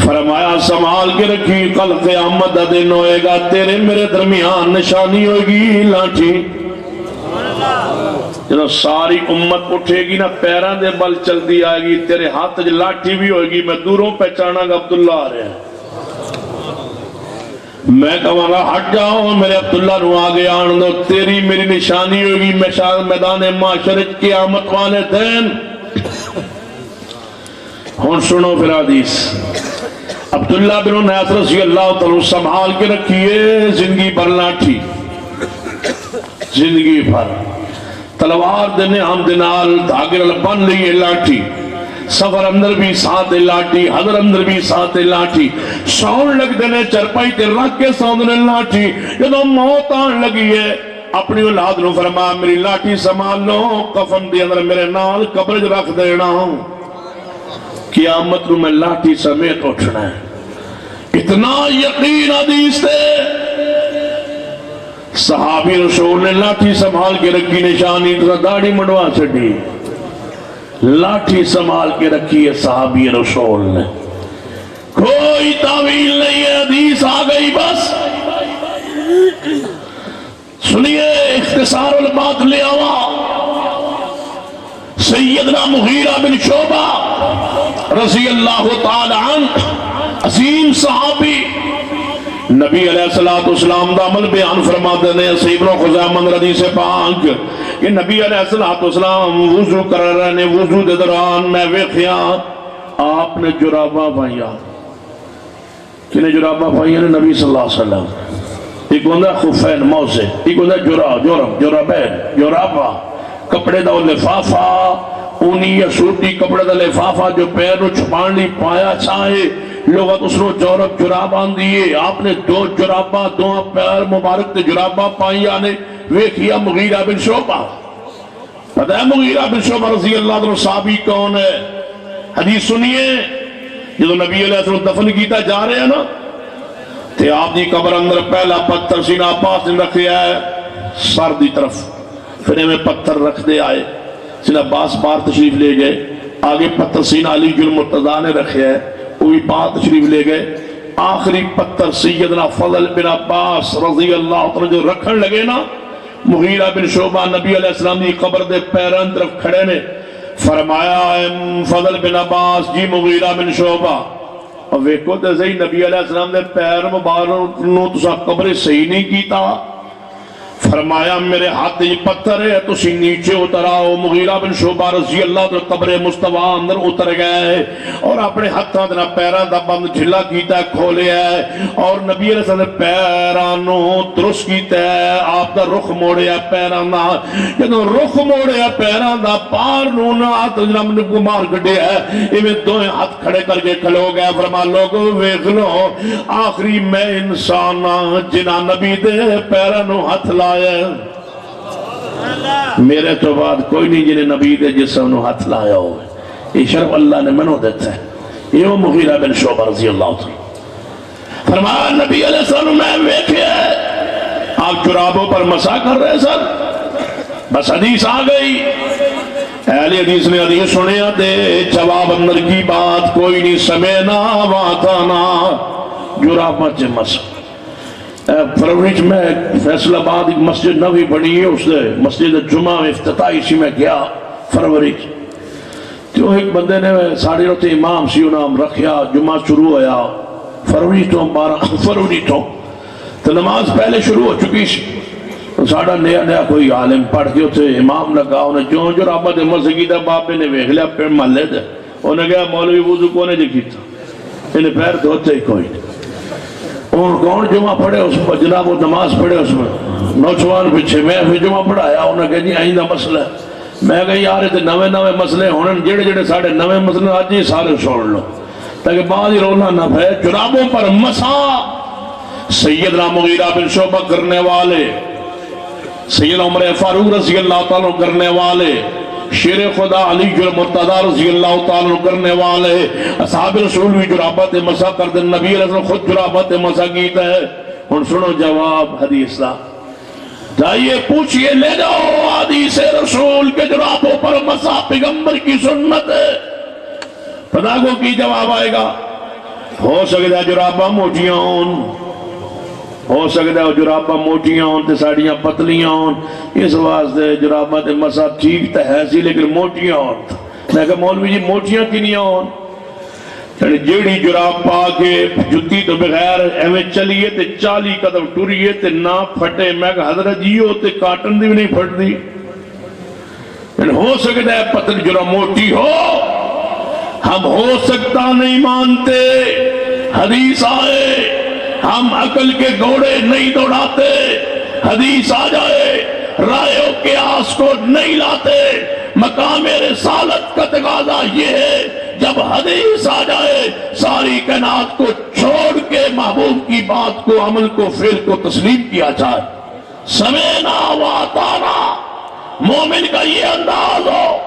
فرمایا سنبھال کے رکھی، کل قیامت دا دن ہوئے گا، تیرے میرے درمیان نشانی ہوئے گی لاٹھی۔ جب ساری امت اٹھے گی نا پیران دے بل چل دی آئے گی، تیرے ہاتھ جو لاٹھی بھی ہوئے گی، میں دوروں پہچانا گا عبداللہ آ رہے ہیں۔ میں کہوں گا ہٹ جاؤ میرے عبداللہ نو آگے آن دو، تیری میری نشانی ہوگی میدان معاشرت قیامت والے دن۔ ہن سنو پھر حدیث۔ عبداللہ بن انیس رضی اللہ تعالیٰ سنبھال کے رکھیے زندگی بھر لاٹھی، زندگی بھر تلوار دینے ہم دنال دھاگے بن لئیے لاٹھی، سفر اندر بھی ساتھ لاٹھی، حضر اندر بھی ساتھ لاٹھی، سون لگ دینے چرپائی تے رکھ کے سون دینے لاٹھی۔ جدو موت آن لگی ہے اپنی اولاد نو فرما میری لاٹھی سنبھال لو، کفن دے اندر میرے نال قبر رکھ دینا ہوں، قیامت نو میں لاٹھی سمیت اٹھنا ہے۔ اتنا یقین حدیث تے صحابی رسول نے لاٹھی سنبھال کے رکھی، نشانی داڑھی منڈوا چھڑی، لاٹھی سنبھال کے رکھی ہے صحابی رسول نے۔ کوئی تعویل نہیں ہے، حدیث آ گئی بس سنیے۔ اختصار البات لے آوا، سیدنا مغیرہ بن شعبہ رضی اللہ تعالی عنہ، عظیم صحابی، نبی علیہ السلام دا عمل بیان فرماتے ہیں صحیح ابن خزیمہ حدیث پاک کہ نبی علیہ السلام وضو کر رہے ہیں، وضو دے دوران میں ویکھیا آپ نے جرابہ پائیا۔ کنے جرابہ پائیا نے؟ نبی صلی اللہ علیہ وسلم۔ ایک ہوندہ خفین موزے، ایک ہوندہ جرابین، جرابہ کپڑے دا لفافہ، اونی یا سوٹی کپڑے دا لفافہ جو پیر نو چھپان لی پایا چاہے، لوگت اس نے جورب جراب آن دیئے۔ آپ نے دو جرابہ، دو پیر مبارک تے جرابہ پائی آنے ویکھیا مغیرہ بن شعبہ۔ پتہ ہے مغیرہ بن شعبہ رضی اللہ عنہ صحابی کون ہے؟ حدیث سنیے۔ جدو نبی علیہ السلام دفن کیتا جا رہے ہیں نا تے آپ دی قبر اندر پہلا پتھر سینہ پاس نے رکھیا ہے سر دی طرف، پھر میں پتھر رکھ دے آئے، سیدھا عباس بار تشریف لے گئے، آگے پتھر سیدھا علی جل مرتضیٰ نے رکھے ہے، وہی بار تشریف لے گئے، آخری پتھر سیدنا فضل بن عباس رضی اللہ عنہ جو رکھن لگے نا، مغیرہ بن شعبہ نبی علیہ السلام دی قبر دے پیران طرف کھڑے نے، فرمایا اے فضل بن عباس جی مغیرہ بن شعبہ، اور ویکو تے صحیح نبی علیہ السلام دے پیر مبارک نو تسا قبر صحیح نہیں کیتا، فرمایا میرے ہاتھ یہ پتھر ہے تسی نیچے اتر آؤ۔ مغیرہ بن شعبہ رضی اللہ عنہ قبر مصطفیٰ اندر اتر گئے اور اپنے ہاتھاں دے پیراں دا بند ڈھلا کیتا ہے، کھولیا ہے، اور نبی علیہ السلام نے پیراں نو درست کیتا ہے، آپ دا رخ موڑیا پیراں دا، جدوں رخ موڑیا پیراں دا پار نو نہ ہاتھ جناب کو مار کڈیا ہے، ایویں دوئے ہاتھ کھڑے کر کے کھلو گئے، فرما لوگو ویکھ لو آخری میں انسان جنہاں نبی دے پیراں نو ہاتھ لایا، میرے تو بعد کوئی نہیں جنہیں نبی دے جسم نو ہاتھ لایا ہوئے، یہ شرف اللہ نے منو دیتا ہے۔ یہ وہ مغیرہ بن شعبہ رضی اللہ عنہ فرمایا نبی علیہ السلام میں ویکھے آپ جرابوں پر مسا کر رہے سر، بس حدیث آ گئی، اہل حدیث نے حدیث سنیا دے جواب اندر کی بات کوئی نہیں، سمینا واتانا جراب مچے مسا۔ فروری میں فیصل آباد ایک مسجد نوی بنی ہے، اس نے مسجد جمعہ افتتاحی سی میں گیا فروری، تو ایک بندے نے ساڑھے روتے امام سی نام رکھیا، جمعہ شروع ہویا فروری تو 12 فروری تو نماز پہلے شروع ہو چکی سی، ساڑھا نیا کوئی عالم پڑھ کے اتھے امام لگا، انہیں جو رابط مسجد باپے نے ویکھ لیا پھر محلے دے، انہیں کہا مولوی وضو کونے جی تھا، انہیں پیر دھوتے ہی کوئی نہیں، اور کون جمعہ پڑھے اس پر جناب وہ نماز پڑھے اس میں، نوجوان پیچھے میں پھر جمعہ پڑھایا، انہوں نے کہا جی آئندہ مسئلہ ہے، میں کہا یار تے نوے مسئلے ہونے جڑے جڑے ساڑھے نوے مسئلے آج ہی سارے سوڑ لو تاکہ بعض ہی رونا نہ پھے۔ جرابوں پر مسا سیدنا مغیرہ بن شعبہ کرنے والے، سیدنا عمر فاروق رضی اللہ تعالیٰ کرنے والے، شیر خدا علی جل مرتضیٰ رضی اللہ تعالیٰ کرنے والے، اصحاب رسول بھی جرابت مسا کر دیں، نبی علیہ السلام خود جرابت مسا کیتا ہے۔ ان سنو جواب حدیث دا، جائیے پوچھئے لے جاؤ حدیث رسول کے جرابوں پر مسا پیغمبر کی سنت ہے، پتہ کو کی جواب آئے گا؟ ہو سکتا ہے جرابہ موٹیاں ہون، ہو سکتا ہے جرابہ موٹیاں ہون تے ساڑیاں پتلیاں ہون، اس واسطے جرابہ تے مسا ٹھیک تے ہے سی لیکن موٹیاں ہون۔ میں کہا مولوی جی موٹیاں کنیاں ہون؟ جیڑی جراب پا کے جتی تو بغیر ایویں چلیے تے 40 قدم ٹوریے تے نہ پھٹے، میں کہا حضرت جیو تے کاٹن دی بھی نہیں پھٹ دی، ہو سکتا ہے پتلی جراب موٹی ہو، ہم ہو سکتا نہیں مانتے، حدیث آئے ہم عقل کے گھوڑے نہیں دوڑاتے، حدیث آ جائے رائے کے آس کو نہیں لاتے، مقام رسالت کا تقاضا یہ ہے جب حدیث آ جائے ساری کائنات کو چھوڑ کے محبوب کی بات کو عمل کو فعل کو تسلیم کیا جائے۔ سمینا واتانا مومن کا یہ انداز ہو،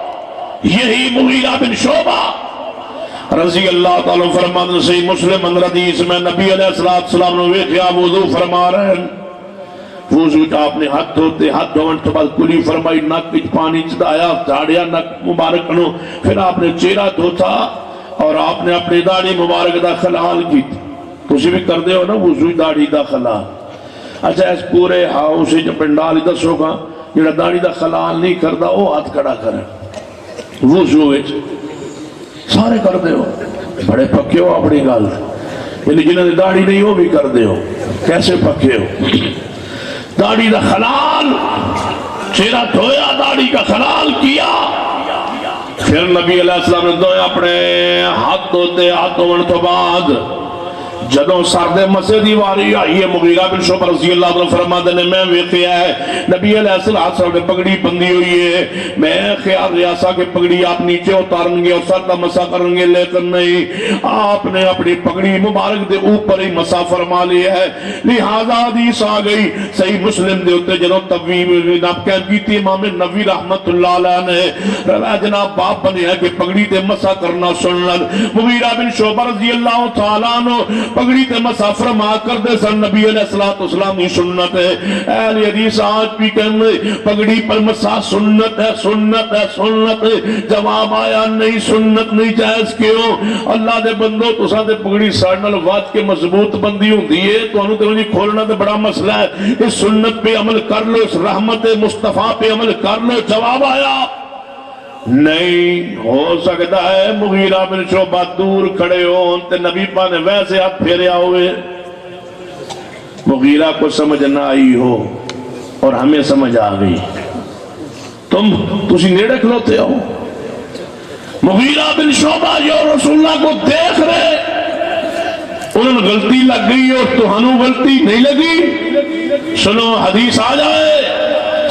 یہی مغیرہ بن شعبہ رضی اللہ تعالیٰ فرمان صحیح مسلم اندر حدیث میں نبی علیہ السلام نے ویکھیا وضو فرما رہے ہیں، وضو آپ نے ہاتھ دھوتے، ہاتھ دھون تو بعد کلی فرمائی، نک وچ پانی چڑھایا، جھاڑیا نک مبارک نو، پھر آپ نے چہرہ دھوتا اور آپ نے اپنی داڑھی مبارک دا خلال کی، تسی بھی کر دے ہو نا وضو داڑھی دا خلال۔ اچھا اس پورے ہاؤس جو پنڈال دسو گا جڑا داڑھی دا خلال نہیں کردا وہ ہاتھ کھڑا کرے، وضو وچ سارے کر دے ہو، بڑے پکے ہو اپنی گل، یعنی جنہوں نے داڑھی نہیں وہ بھی کر دے ہو، کیسے پکے ہو؟ داڑھی دا خلال، چہرہ دھویا داڑھی کا خلال کیا، پھر نبی علیہ السلام نے دھویا اپنے ہاتھ دھوتے، ہاتھ دھون تو بعد جدوں سرد مسے دی واری آئی ہے مغیرہ بن شعبہ رضی اللہ عنہ فرماتے نے میں ویکھیا ہے نبی علیہ السلام نے پگڑی بندی ہوئی ہے، میں خیال ریاسا کہ پگڑی آپ نیچے اتارن گے اور سر کا مسا کریں گے، لیکن نہیں، آپ نے اپنی پگڑی مبارک دے اوپر ہی مسا فرما لیا ہے۔ لہذا حدیث آ گئی صحیح مسلم دے ہوتے جدوں طویل جناب قید کی تھی امام نووی رحمت اللہ علیہ نے روایت جناب باپ بنے ہے کہ پگڑی تے مسا کرنا سنن، مغیرہ بن شعبہ رضی اللہ تعالیٰ عنہ پگڑی تے مسا فرما کر دے سن نبی علیہ السلام کی سنت ہے. اہل حدیث آج بھی کہنے پگڑی پر مسا سنت ہے سنت ہے سنت ہے. جواب آیا نہیں سنت نہیں جائز. کیوں؟ اللہ دے بندو تساں تے پگڑی ساڑھنال وات کے مضبوط بندی ہوندی ہے تو انہوں تے انہی کھولنا تے بڑا مسئلہ ہے. اس سنت پہ عمل کر لو اس رحمت مصطفیٰ پہ عمل کر لو. جواب آیا نہیں ہو سکتا ہے مغیرہ بن شعبہ دور کھڑے ہوں تے نبی پاک نے ویسے ہاتھ پھیریا ہوئے مغیرہ کو سمجھ نہ آئی ہو اور ہمیں سمجھ آ گئی. تسی نیڑے کھلوتے ہو. مغیرہ بن شعبہ جو رسول اللہ کو دیکھ رہے انہوں نے غلطی لگ گئی اور تمہانوں غلطی نہیں لگی. سنو حدیث آ جائے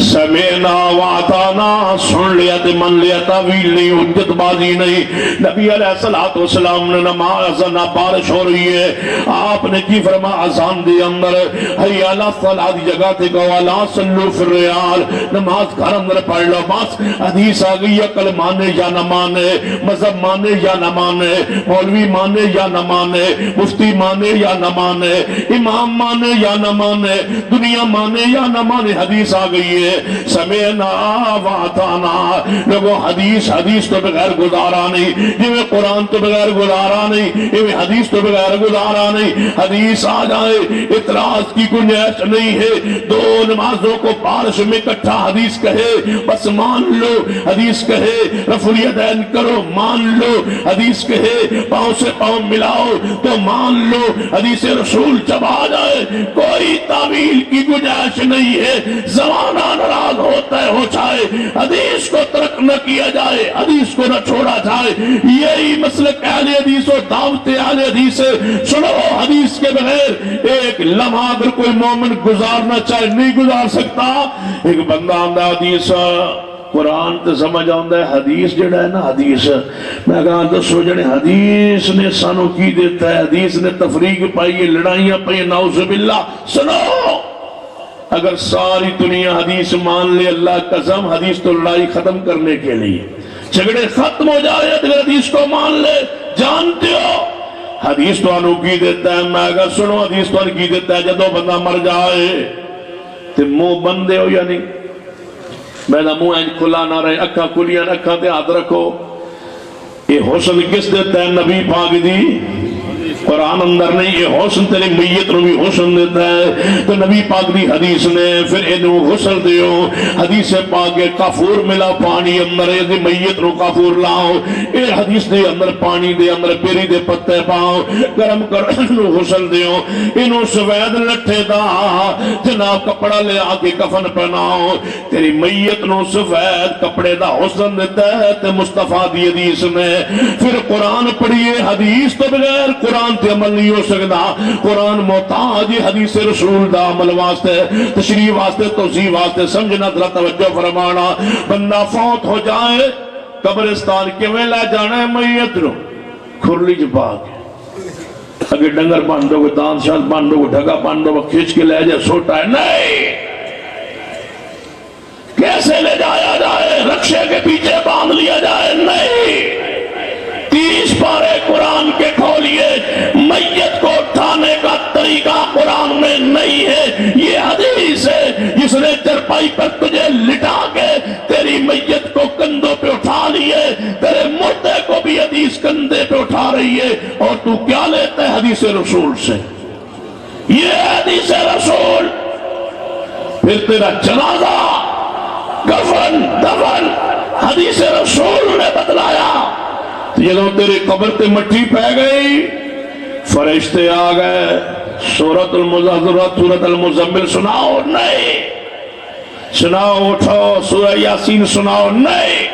سمینا وعطانا سن لیا تے من لیا تعویل نہیں حجت بازی نہیں. نبی علیہ السلام نے نماز نہ بارش ہو رہی ہے آپ نے کی فرما اذان دے اندر حی علی الصلاۃ دی جگہ تے کہو لا صلو فی الریال نماز گھر اندر پڑھ لو. بس حدیث آ گئی عقل مانے یا نہ مانے مذہب مانے یا نہ مانے مولوی مانے یا نہ مانے مفتی مانے یا نہ مانے امام مانے یا نہ مانے دنیا مانے یا نہ مانے حدیث آ گئی ہے سمینا وعطانا. لوگوں حدیث تو بغیر گزارا نہیں جویں قرآن تو بغیر گزارا نہیں جویں حدیث تو بغیر گزارا نہیں. حدیث آ جائے اعتراض کی گنجائش نہیں ہے. دو نمازوں کو بارش میں اکٹھا حدیث کہے بس مان لو. حدیث کہے رفع الیدین کرو مان لو. حدیث کہے پاؤں سے پاؤں ملاؤ تو مان لو. حدیث رسول جب آ جائے کوئی تعویل کی گنجائش نہیں ہے. زمانہ ناراض ہوتا ہے ہو جائے حدیث کو ترک نہ کیا جائے حدیث کو نہ چھوڑا جائے. یہی مسلک اہل حدیث و دعوت اہل حدیث ہے. سنو حدیث کے بغیر ایک لمحہ اگر کوئی مومن گزارنا چاہے نہیں گزار سکتا. ایک بندہ آندہ حدیث قرآن تے سمجھ آندہ ہے حدیث جڑا ہے نا حدیث میں کہا دسو جڑے حدیث نے سانو کی دیتا ہے حدیث نے تفریق پائی لڑائیاں پائی نعوذ باللہ. سنو اگر ساری دنیا حدیث مان لے اللہ قسم حدیث تو لڑائی ختم کرنے کے لیے جھگڑے ختم ہو جائے اگر حدیث کو مان لے. جانتے ہو حدیث تو انہوں کی دیتا ہے میں اگر سنو حدیث تو انہوں کی دیتا ہے جدو بندہ مر جائے تو منہ بندے ہو یا نہیں میرا منہ اینج کھلا نہ رہے اکھا کھلیاں اکھا تے ہاتھ رکھو. یہ حسن کس دیتا ہے نبی پاک دی قرآن اندر نہیں. یہ حسن تیرے میت نو بھی حسن دیتا ہے تو نبی پاک دی حدیث نے پھر انہوں غسل دیو. حدیث پاک کافور ملا پانی اندر یہ میت نو کافور لاؤ. اے حدیث دے اندر پانی دے اندر پیری دے پتے پاؤ گرم کر انہوں غسل دیو. انہوں سوید لٹھے دا جناب کپڑا لے آکے کفن پہناؤ. تیری میت نو سوید کپڑے دا حسن دیتا ہے تے مصطفیٰ دی حدیث نے. پھر قرآن پڑھیے حدیث تو بغیر قرآن تے عمل نہیں ہو سکتا. قرآن محتاج حدیث رسول دا عمل واسطے تشریح واسطے توضیح واسطے سمجھنا ذرا توجہ فرمانا. بندہ فوت ہو جائے قبرستان کیویں لے جانا ہے میت نو کھرلی چ پا کے اگر ڈنگر بن دو کوئی دان شان بن دو کوئی ڈھگا بن دو کھینچ کے لے جائے سوٹا ہے نہیں. کیسے لے جایا جائے رکشے کے پیچھے باندھ لیا جائے نہیں. 30 پارے قرآن کے کھولیے میت کو اٹھانے کا طریقہ قرآن میں نہیں ہے. یہ حدیث ہے جس نے چرپائی پر تجھے لٹا کے تیری میت کو کندھوں پہ اٹھا لیے تیرے مردے کو بھی حدیث کندھے پہ اٹھا رہی ہے اور تو کیا لیتا ہے حدیث رسول سے. یہ حدیث رسول. پھر تیرا جنازہ کفن دفن حدیث رسول نے بتلایا. جدو تیری قبر تے مٹی پہ گئی فرشتے آ گئے سورۃ المزمل سورۃ المزمل سناؤ نہیں سناؤ اٹھو سورہ یاسین سناؤ نہیں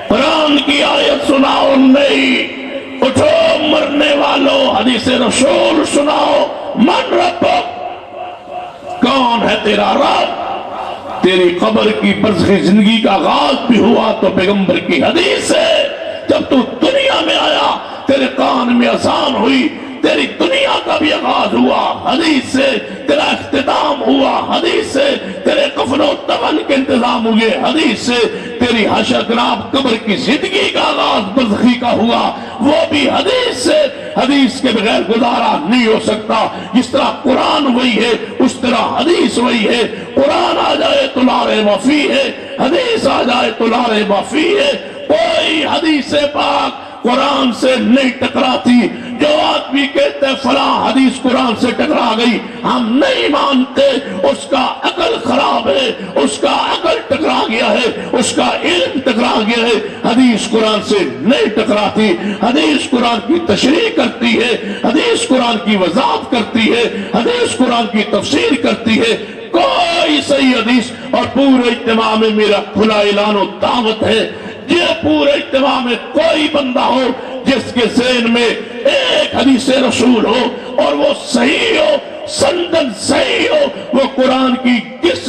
قرآن کی آیت سناؤ نہیں اٹھو مرنے والوں حدیث رسول سناؤ. من ربک کون ہے تیرا رب. تیری قبر کی برزخی زندگی کا آغاز بھی ہوا تو پیغمبر کی حدیث ہے. جب تو دنیا میں آیا تیرے کان میں اذان ہوئی تیری دنیا کا بھی آغاز ہوا حدیث سے، تیرا اختتام ہوا حدیث سے، تیرے کفن و دفن کے انتظام ہوئے حدیث سے، تیری حشر گراب قبر کی زندگی کا آغاز برزخی کا ہوا وہ بھی حدیث سے۔ حدیث کے بغیر گزارا نہیں ہو سکتا۔ جس طرح قرآن وہی ہے اس طرح حدیث وہی ہے۔ قرآن آ جائے تو لا ریب فیہ ہے، حدیث آ جائے تو لا ریب فیہ ہے۔ کوئی حدیث پاک قرآن سے نہیں ٹکراتی۔ جو آدمی کہتے ہیں فلاں حدیث قرآن سے ٹکرا گئی، ہم نہیں مانتے، اس کا عقل خراب ہے، اس کا عقل ٹکرا گیا ہے، اس کا علم ٹکرا گیا ہے۔ حدیث قرآن سے نہیں ٹکراتی۔ حدیث قرآن کی تشریح کرتی ہے، حدیث قرآن کی وضاحت کرتی ہے، حدیث قرآن کی تفسیر کرتی ہے۔ کوئی صحیح حدیث، اور پورے اجتماع میں میرا کھلا اعلان و دعوت ہے، یہ پورے اجتماع میں کوئی بندہ ہو جس کے ذہن میں ایک حدیث رسول ہو اور وہ صحیح ہو، سندن صحیح ہو، وہ قرآن کی کسی